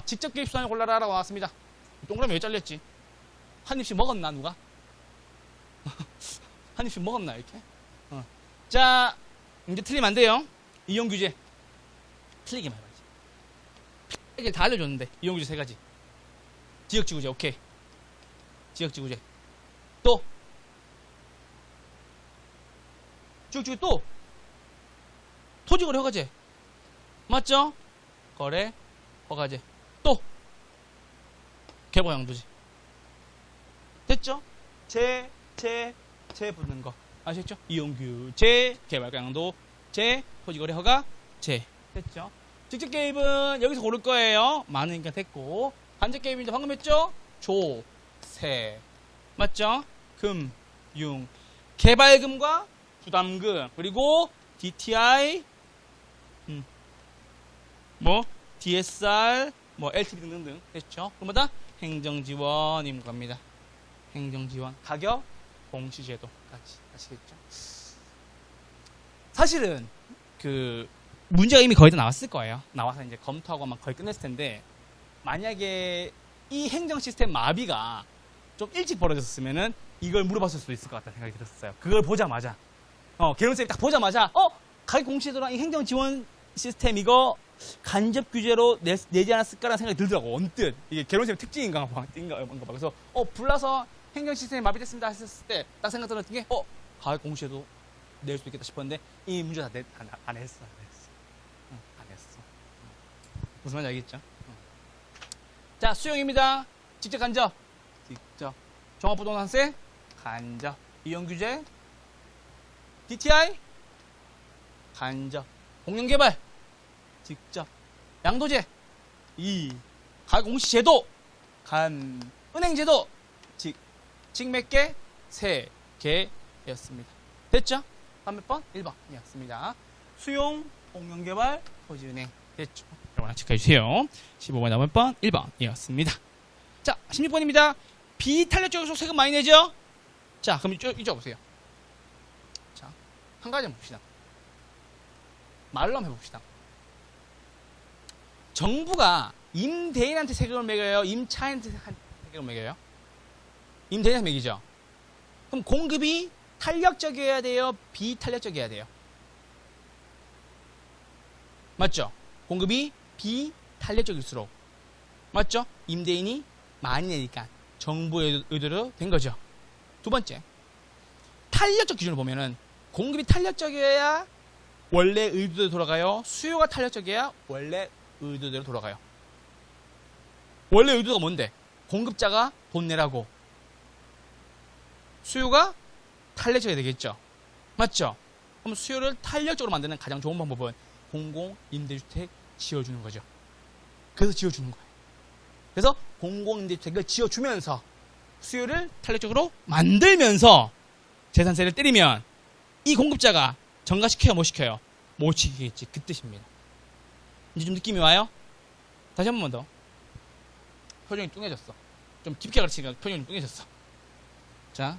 직접 개입 수단을 골라라 라고 나왔습니다. 동그라미 왜 잘렸지? 한 입씩 먹었나 누가? 한 입씩 먹었나 이렇게? 자, 이제 틀리면 안 돼요. 이용규제 틀리기만 해봐야지. 이게 다 알려줬는데 이용규제 세 가지. 지역지구제 오케이. 지역지구제 또 지역지구 또 토지거래 허가제 맞죠? 거래 허가제 또 개발양도제 됐죠? 제 붙는 거 아셨죠? 이용규 제 개발양도 제 토지거래 허가 제 됐죠? 직접 개입은 여기서 고를 거예요. 많으니까 됐고 간접 개입인데 방금 했죠? 조 세 맞죠? 금 융 개발금과 부담금 그리고 DTI 뭐 DSR 뭐 LTV 등등등 됐죠? 그럼 뭐다? 행정지원인 겁니다. 행정지원 가격 공시제도 같이 아시겠죠? 사실은 그 문제가 이미 거의 다 나왔을 거예요. 나와서 이제 검토하고 막 거의 끝냈을 텐데 만약에 이 행정 시스템 마비가 좀 일찍 벌어졌으면은 이걸 물어봤을 수도 있을 것 같다는 생각이 들었어요. 그걸 보자마자 개론쌤이 딱 보자마자 가격 공시제도랑 이 행정 지원 시스템 이거 간접 규제로 내지 않았을까라는 생각이 들더라고. 언뜻 이게 개론쌤의 특징인가 봐. 그래서 불나서 행정 시스템이 마비됐습니다 했을 때 딱 생각 들었던 게 가격 공시제도 낼 수도 있겠다 싶었는데 이 문제 다 안 했어. 안 했어. 무슨 말인지 알겠죠? 자, 수용입니다. 직접 간접. 직접. 종합부동산세 간접. 이용규제 DTI 간접. 공영개발 직접. 양도제 가공시제도 은행제도 직 몇 개? 3개였습니다. 됐죠? 다음 몇 번? 1번이었습니다. 수용, 공영개발, 토지은행 됐죠? 여러분 하나 체크해주세요. 15번 다음 몇 번? 1번이었습니다. 자, 16번입니다. 비탄력적 요소 세금 많이 내죠? 자, 그럼 이쪽 보세요. 자, 한 가지 한번 봅시다. 말로 한번 해봅시다. 정부가 임대인한테 세금을 매겨요? 임차인한테 세금을 매겨요? 임대인한테 매기죠? 그럼 공급이 탄력적이어야 돼요? 비탄력적이어야 돼요? 맞죠? 공급이 비탄력적일수록 맞죠? 임대인이 많이 내니까 정부의 의도로 된 거죠. 두 번째, 탄력적 기준으로 보면은 공급이 탄력적이어야 원래 의도대로 돌아가요. 수요가 탄력적이어야 원래 의도대로 돌아가요. 원래 의도가 뭔데? 공급자가 돈 내라고. 수요가 탄력적이 되겠죠. 맞죠? 그럼 수요를 탄력적으로 만드는 가장 좋은 방법은 공공임대주택 지어주는 거죠. 그래서 지어주는 거예요. 그래서 공공임대주택을 지어주면서 수요를 탄력적으로 만들면서 재산세를 때리면 이 공급자가 증가시켜요, 못 시켜요? 못 시키겠지. 그 뜻입니다. 이제 좀 느낌이 와요? 다시 한 번만 더. 표정이 뚱해졌어. 좀 깊게 가르치니까 표정이 좀 뚱해졌어. 자,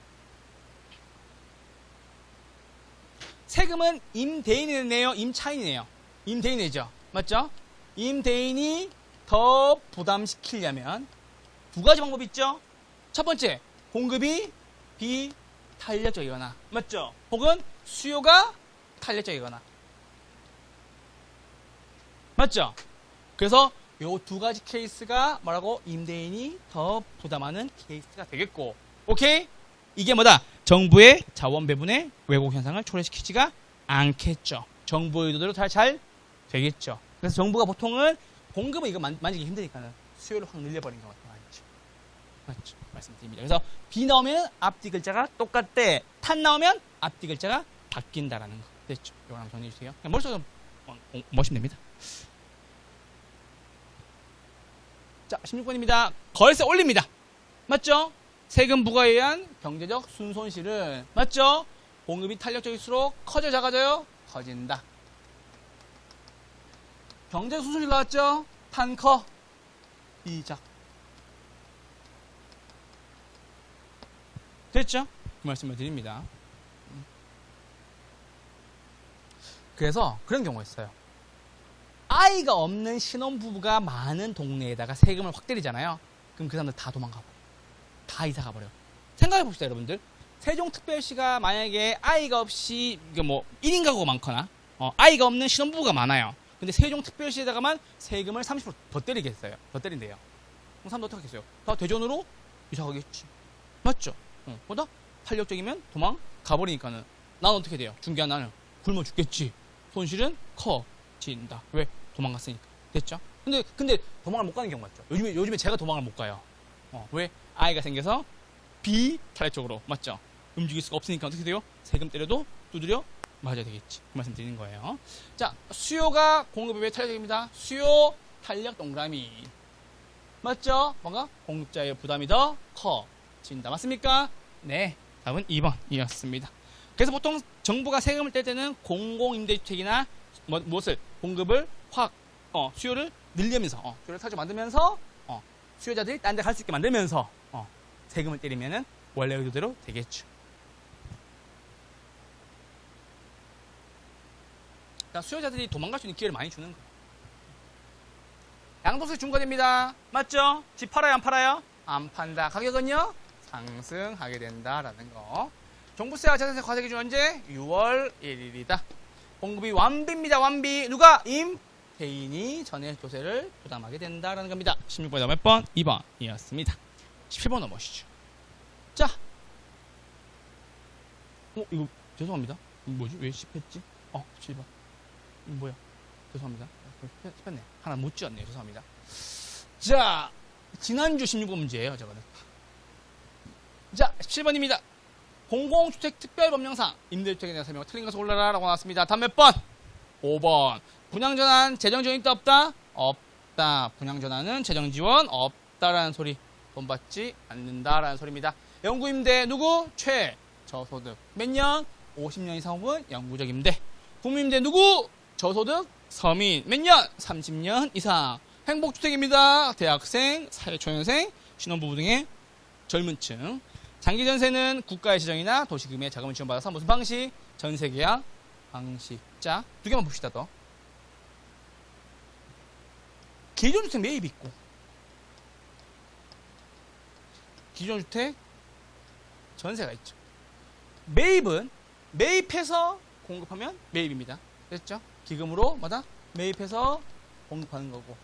세금은 임대인이 내요, 임차인이 내요? 임대인이 내죠. 맞죠? 임대인이 더 부담시키려면 두 가지 방법이 있죠. 첫 번째, 공급이 비탄력적이거나 맞죠? 혹은 수요가 탄력적이거나 맞죠? 그래서 요 두 가지 케이스가 뭐라고? 임대인이 더 부담하는 케이스가 되겠고 오케이? 이게 뭐다? 정부의 자원 배분의 왜곡 현상을 초래시키지가 않겠죠. 정부의 의도대로 잘 되겠죠. 그래서 정부가 보통은 공급은 이거 만지기 힘드니까는 수요를 확 늘려버린 것 같아요. 맞죠? 말씀드립니다. 그래서 비 나오면 앞뒤 글자가 똑같대. 탄 나오면 앞뒤 글자가 바뀐다라는 거. 됐죠? 이거 한번 정리해 주세요. 그냥 머릿속에 멋있면 됩니다. 자, 16번입니다. 거래세 올립니다. 맞죠? 세금 부과에 의한 경제적 순손실은 맞죠? 공급이 탄력적일수록 커져 작아져요? 커진다. 경제적 순손실 나왔죠? 탄커 이작 됐죠? 그 말씀을 드립니다. 그래서 그런 경우가 있어요. 아이가 없는 신혼부부가 많은 동네에다가 세금을 확 때리잖아요. 그럼 그 사람들 다 도망가버려요. 다 이사 가버려요. 생각해봅시다, 여러분들. 세종특별시가 만약에 아이가 없이 이게 뭐 1인 가구가 많거나 아이가 없는 신혼부부가 많아요. 근데 세종특별시에다가만 세금을 30% 더 때리겠어요. 더 때린대요. 그럼 사람도 어떻게 하겠어요? 다 대전으로 이사 가겠지. 맞죠? 보다 탄력적이면 도망 가버리니까는 나는 어떻게 돼요? 중개한 나는 굶어 죽겠지. 손실은 커진다. 왜? 도망갔으니까. 됐죠? 근데 도망을 못 가는 경우 맞죠? 요즘에 제가 도망을 못 가요. 왜? 아이가 생겨서 비탄력적으로 맞죠? 움직일 수가 없으니까 어떻게 돼요? 세금 때려도 두드려 맞아야 되겠지. 그 말씀 드리는 거예요. 자, 수요가 공급에 비해 탄력적입니다. 수요 탄력 동그라미. 맞죠? 뭔가 공급자의 부담이 더 커진다. 맞습니까? 네. 답은 2번이었습니다. 그래서 보통 정부가 세금을 뗄 때는 공공임대주택이나 무엇을 공급을 수요를 늘리면서 수요를 사주 만들면서 수요자들이 딴 데 갈 수 있게 만들면서 세금을 때리면은 원래 의도대로 되겠죠. 그러니까 수요자들이 도망갈 수 있는 기회를 많이 주는 거예요. 양도세 중과됩니다. 맞죠? 집 팔아요, 안 팔아요? 안 판다. 가격은요? 상승하게 된다라는 거. 종부세와 자산세 과세 기준 언제? 6월 1일이다. 공급이 완비입니다. 완비. 누가? 임대인이 전액조세를 부담하게 된다라는 겁니다. 16번에 몇 번? 2번이었습니다. 17번 넘어오시죠. 자. 이거 죄송합니다. 이거 뭐지? 왜 10했지? 17번. 이거 뭐야? 죄송합니다. 10했네. 하나 못 지었네요. 죄송합니다. 자, 지난주 16번 문제예요. 저거는. 자, 17번입니다. 공공주택 특별법령상 임대주택에 대한 설명 틀린 것을 골라라 라고 나왔습니다. 다음 몇 번? 5번. 분양전환 재정지원 있다 없다? 없다. 분양전환은 재정지원 없다라는 소리. 돈 받지 않는다라는 소리입니다. 영구임대 누구? 최저소득. 몇 년? 50년 이상 혹은 영구적 임대. 국민임대 누구? 저소득 서민. 몇 년? 30년 이상. 행복주택입니다. 대학생, 사회초년생, 신혼부부 등의 젊은 층. 장기전세는 국가의 지정이나 도시금의 자금을 지원받아서 무슨 방식? 전세계약 방식. 자, 두 개만 봅시다. 더. 기존주택 매입 있고 기존주택 전세가 있죠. 매입은 매입해서 공급하면 매입입니다. 됐죠? 기금으로 마다 매입해서 공급하는 거고,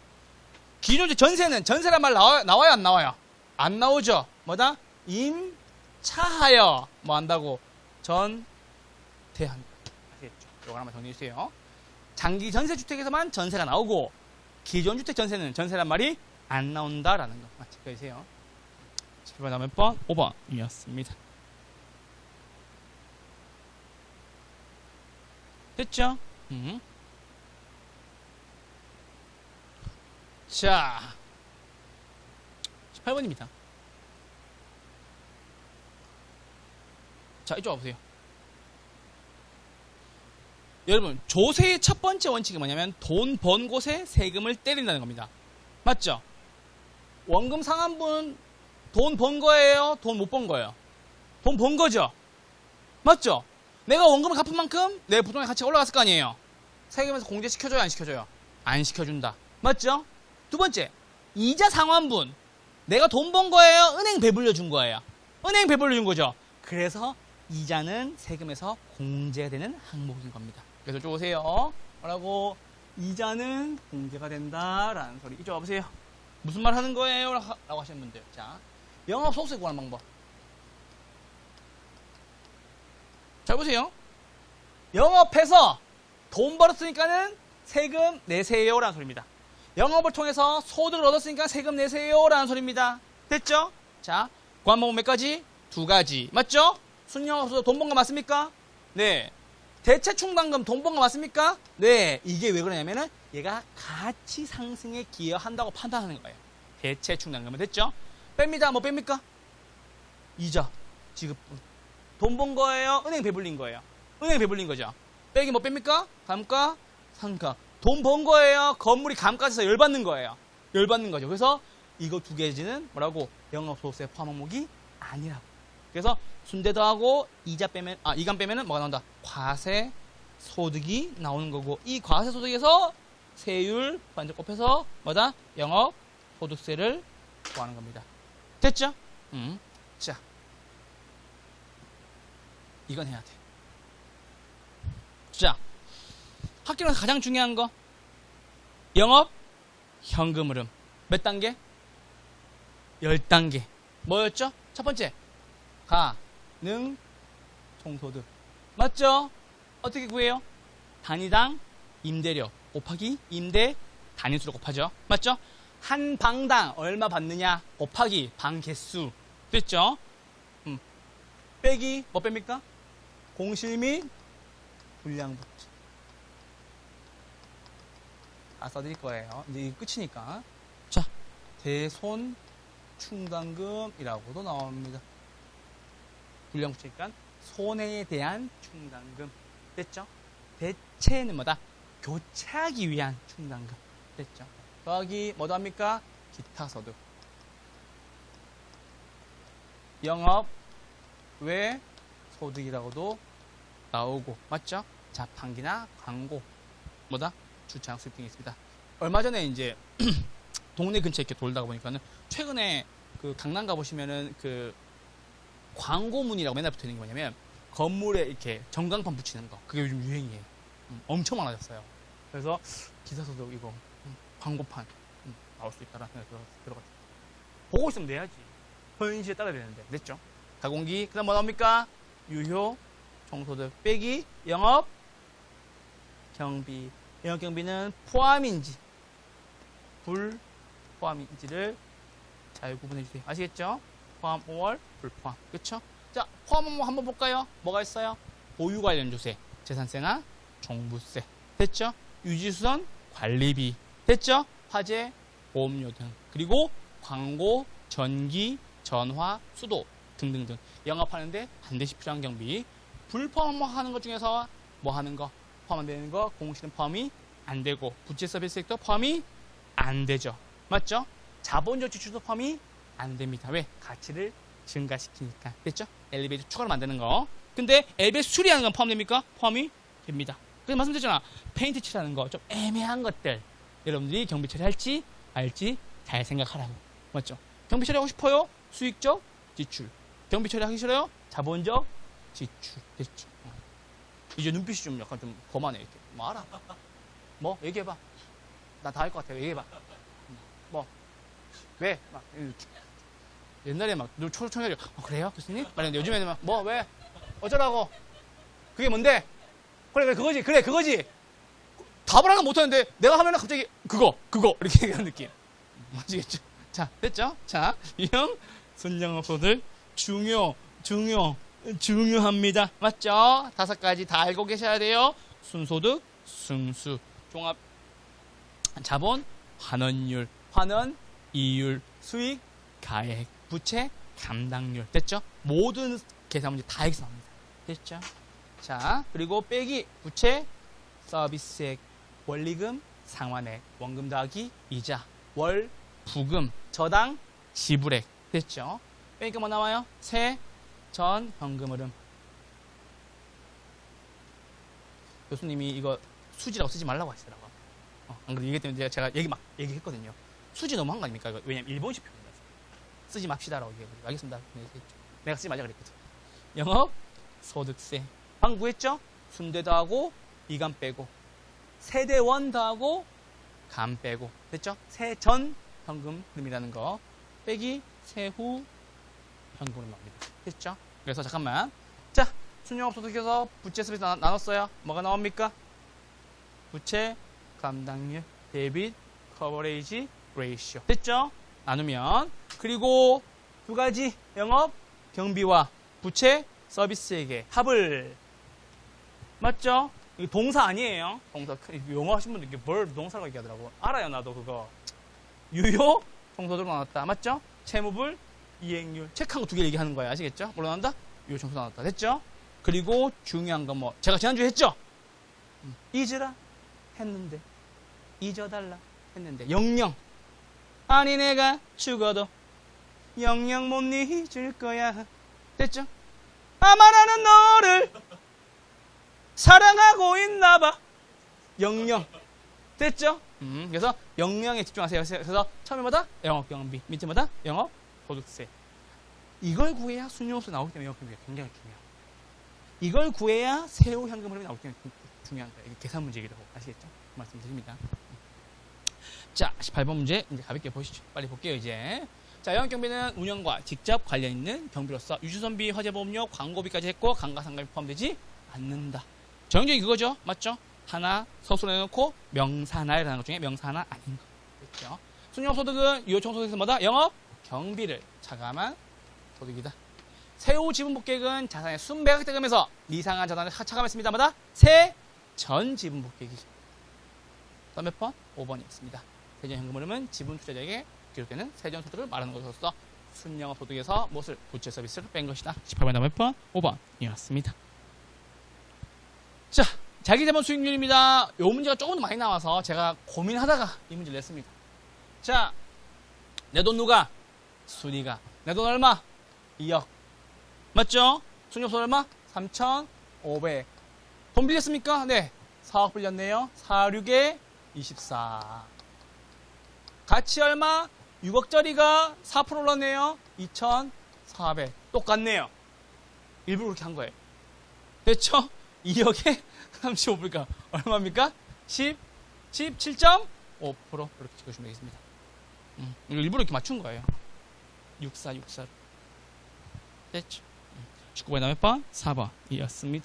기존주택 전세는 전세란 말 나와요 안 나와요? 안 나오죠. 뭐다? 임차하여 뭐 한다고? 전대한다. 아시겠죠? 이거 하나만 정리해주세요. 장기 전세주택에서만 전세가 나오고 기존주택 전세는 전세란 말이 안 나온다라는 거 체크해주세요. 10번 다음 몇 번? 5번이었습니다. 됐죠? 자, 18번입니다. 자, 이쪽 와보세요. 여러분, 조세의 첫 번째 원칙이 뭐냐면 돈 번 곳에 세금을 때린다는 겁니다. 맞죠? 원금 상환분 돈 번 거예요? 돈 못 번 거예요? 돈 번 거죠? 맞죠? 내가 원금을 갚은 만큼 내 부동의 가치가 올라갔을 거 아니에요? 세금에서 공제시켜줘요? 안 시켜줘요? 안 시켜준다. 맞죠? 두 번째, 이자 상환분. 내가 돈 번 거예요? 은행 배불려 준 거예요? 은행 배불려 준 거죠? 그래서 이자는 세금에서 공제가 되는 항목인 겁니다. 그래서 쭉 오세요. 뭐라고? 이자는 공제가 된다라는 소리. 이쪽 와보세요. 무슨 말 하는 거예요? 라고 하시는 분들. 자, 영업 소득세 구하는 방법. 잘 보세요. 영업해서 돈 벌었으니까는 세금 내세요 라는 소리입니다. 영업을 통해서 소득을 얻었으니까 세금 내세요 라는 소리입니다. 됐죠? 자, 구한 방법 몇 가지? 두 가지. 맞죠? 순영업소득 돈 번 거 맞습니까? 네. 대체충당금 돈 번 거 맞습니까? 네. 이게 왜 그러냐면은 얘가 가치 상승에 기여한다고 판단하는 거예요. 대체충당금은. 됐죠? 뺍니다. 뭐 뺍니까? 이자, 지급분. 돈 번 거예요? 은행 배불린 거예요? 은행 배불린 거죠? 빼기 뭐 뺍니까? 감가, 상가. 돈 번 거예요? 건물이 감가에서 열받는 거예요? 열받는 거죠. 그래서 이거 두 개지는 뭐라고? 영업소득세 포함 항목이 아니라고. 그래서 순대 더하고 이자 빼면, 이간 빼면은 뭐가 나온다? 과세 소득이 나오는 거고, 이 과세 소득에서 세율 반절 곱해서 뭐다? 영업 소득세를 구하는 겁니다. 됐죠? 자, 이건 해야 돼. 자, 학교에서 가장 중요한 거 영업 현금 흐름 몇 단계? 10단계. 뭐였죠? 첫 번째 가능 총소득 맞죠? 어떻게 구해요? 단위당 임대료 곱하기 임대 단위수로 곱하죠. 맞죠? 한 방당 얼마 받느냐 곱하기 방 개수 됐죠? 빼기 뭐 뺍니까? 공실 및 불량부채 다 써드릴 거예요. 이제 이게 끝이니까. 자, 대손 충당금이라고도 나옵니다. 불량부채니까 손해에 대한 충당금 됐죠? 대체는 뭐다? 교체하기 위한 충당금 됐죠? 더하기 뭐도 합니까? 기타 소득 영업 외 소득이라고도 나오고 맞죠? 자판기나 광고 뭐다? 주차장 수입 등이 있습니다. 얼마 전에 이제 동네 근처에 이렇게 돌다가 보니까는 최근에 그 강남 가보시면은 그 광고문이라고 맨날 붙어 있는 게 뭐냐면 건물에 이렇게 전광판 붙이는 거 그게 요즘 유행이에요. 엄청 많아졌어요. 그래서 기사소득 이거 광고판 나올 수 있다라는 생각이 들어갔어요. 보고 있으면 내야지. 현실에 따라야 되는데 됐죠? 가공기 그 다음 뭐 나옵니까? 유효 총소득 빼기 영업 경비 영업 경비는 포함인지 불 포함인지를 잘 구분해 주세요. 아시겠죠? 포함 5월 불포함 그쵸? 자 포함 한번 볼까요? 뭐가 있어요? 보유 관련 조세 재산세나 종부세 됐죠? 유지수선 관리비 됐죠? 화재 보험료 등 그리고 광고 전기 전화 수도 등등등 영업하는데 반드시 필요한 경비 불포함하는 것 중에서 뭐 하는 거 포함 안 되는 거 공실은 포함이 안 되고 부채 서비스액도 포함이 안 되죠. 맞죠? 자본적 지출도 포함이 안 됩니다. 왜? 가치를 증가시키니까. 됐죠? 엘리베이터 추가로 만드는 거. 근데 엘리베이터 수리하는 건 포함됩니까? 포함이 됩니다. 그래서 말씀드렸잖아. 페인트 칠하는 거 좀 애매한 것들 여러분들이 경비 처리할지 알지 잘 생각하라고. 맞죠? 경비 처리하고 싶어요? 수익적 지출. 경비 처리하기 싫어요? 자본적 지출. 됐죠? 이제 눈빛이 좀 약간 좀 거만해. 이렇게. 뭐 알아? 뭐? 얘기해봐. 나 다 할 것 같아. 얘기해봐. 뭐? 왜? 막 옛날에 막 초청해줘. 그래요? 교수님? 말했는데 요즘에는 막 뭐? 왜? 어쩌라고? 그게 뭔데? 그래 그거지. 그래 그거지. 답을 하나 못하는데 내가 하면은 갑자기 그거 이렇게 얘기하는 느낌. 아시겠죠? 자 됐죠? 자 유형 순영업소득 중요합니다. 맞죠? 5가지 다 알고 계셔야 돼요. 순소득, 승수, 종합 자본, 환원율, 환원, 이율, 수익, 가액, 부채, 감당률. 됐죠? 모든 계산 문제 다 여기서 나옵니다. 됐죠? 자, 그리고 빼기, 부채, 서비스액, 원리금, 상환액, 원금 더하기, 이자, 월, 부금, 저당, 지불액. 됐죠? 빼니까 뭐 나와요? 세, 전, 현금 흐름. 교수님이 이거 수지라고 쓰지 말라고 하시더라고요. 안 그래도 얘기 때문에 제가 얘기했거든요. 수지 너무 한 거 아닙니까? 왜냐면 일본식 표현이라서. 쓰지 맙시다라고 얘기해가지고. 알겠습니다. 내가 쓰지 말자 그랬거든. 영업, 소득세. 방금 구했죠? 순대 더하고, 이간 빼고. 세대원 더하고, 감 빼고. 됐죠? 세전 현금 흐름이라는 거. 빼기, 세후 현금 흐름 나옵니다. 됐죠? 그래서 잠깐만. 자, 순영업소득에서 부채 서비스 나눴어요. 뭐가 나옵니까? 부채, 감당률, 데빗, 커버레이지, 레이시오. 됐죠? 나누면. 그리고 2가지 영업, 경비와 부채, 서비스에게 합을. 맞죠? 이거 동사 아니에요. 동사. 영어 하신 분들 뭘 동사라고 얘기하더라고. 알아요, 나도 그거. 유효, 총소득 나눴다. 맞죠? 채무불, 이행률. 체크한 거 2개 얘기하는 거예요. 아시겠죠? 뭘로 나온다? 유효, 총소득 나눴다. 됐죠? 그리고 중요한 건 뭐, 제가 지난주에 했죠? 잊으라 했는데, 잊어달라 했는데, 영영. 아니, 내가 죽어도 영영 못 잊을 거야. 됐죠? 아마 나는 너를 사랑하고 있나봐. 영영. 됐죠? 그래서 영영에 집중하세요. 그래서 처음에 뭐다? 영업경비. 밑에 뭐다? 영업소득세. 이걸 구해야 순영업소 나오기 때문에 영업경비가 굉장히 중요해요. 이걸 구해야 세후 현금 흐름이 나올 때 중요한 거예요. 이게 계산 문제이기도 하고. 아시겠죠? 그 말씀드립니다. 자, 18번 문제 이제 가볍게 보시죠. 빨리 볼게요, 이제. 자, 영업경비는 운영과 직접 관련 있는 경비로서 유주선비, 화재보험료, 광고비까지 했고 감가상각이 포함되지 않는다. 정형적인 그거죠. 맞죠? 하나 서술해 놓고 명사나라는 것 중에 명사나 아닌 거. 그렇죠? 순영소득은 유효총소득에서 뭐다? 영업 경비를 차감한 소득이다. 세후 지분복객은 자산의 순매각 대금에서 이상한 자산을 차감했습니다. 뭐다? 세전 지분복객이죠. 몇 번? 5번이었습니다. 세전 현금 흐름은 지분 투자자에게 기록되는 세전 소득을 말하는 것으로서 순영업 소득에서 무엇을 부채 서비스를 뺀 것이다. 18번 몇 번? 5번이었습니다. 자, 자기자본 수익률입니다. 이 문제가 조금 더 많이 나와서 제가 고민하다가 이 문제를 냈습니다. 자, 내 돈 누가? 순이가. 내 돈 얼마? 2억. 맞죠? 순이업소 얼마? 3,500. 돈 빌렸습니까? 네. 4억 빌렸네요. 4, 6에 24. 가치 얼마? 6억짜리가 4% 올랐네요. 2,400. 똑같네요. 일부러 그렇게 한 거예요. 됐죠? 2억에 35불가 얼마입니까? 17.5% 이렇게 찍으시면 되겠습니다. 이걸 일부러 이렇게 맞춘 거예요. 64. 됐죠? 19번에 몇 번? 4번이었습니다.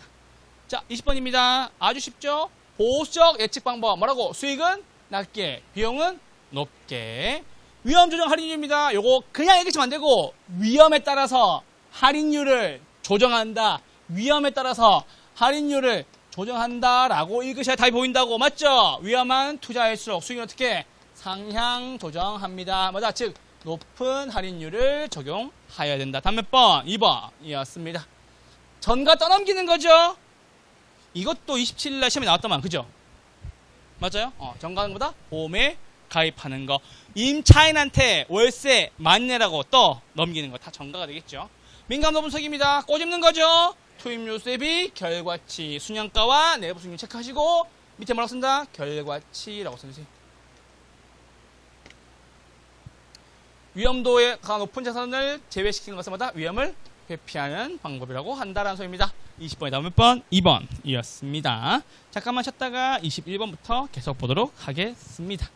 자, 20번입니다. 아주 쉽죠? 보수적 예측 방법. 뭐라고? 수익은 낮게, 비용은 높게. 위험 조정 할인율입니다. 요거 그냥 얘기하면 안 되고 위험에 따라서 할인율을 조정한다. 위험에 따라서 할인율을 조정한다라고 읽으셔야 답이 보인다고. 맞죠? 위험한 투자일수록 수익은 어떻게? 상향 조정합니다. 맞아? 즉 높은 할인율을 적용하여야 된다. 다음 몇 번? 2번이었습니다. 전가 떠넘기는 거죠. 이것도 27일날 시험에 나왔더만. 그죠? 맞아요? 전가하는 것보다 보험에 가입하는 거. 임차인한테 월세 많이 내라고 넘기는 거 다 전가가 되겠죠. 민감도 분석입니다. 꼬집는 거죠. 투입료 대비 결과치 순영가와 내부 수익률 체크하시고 밑에 뭐라고 쓴다? 결과치라고 써주세요. 위험도가 높은 자산을 제외시키는 것마다 위험을 회피하는 방법이라고 한다라는 소리입니다. 20번에 다음 몇 번? 2번이었습니다. 잠깐만 쉬었다가 21번부터 계속 보도록 하겠습니다.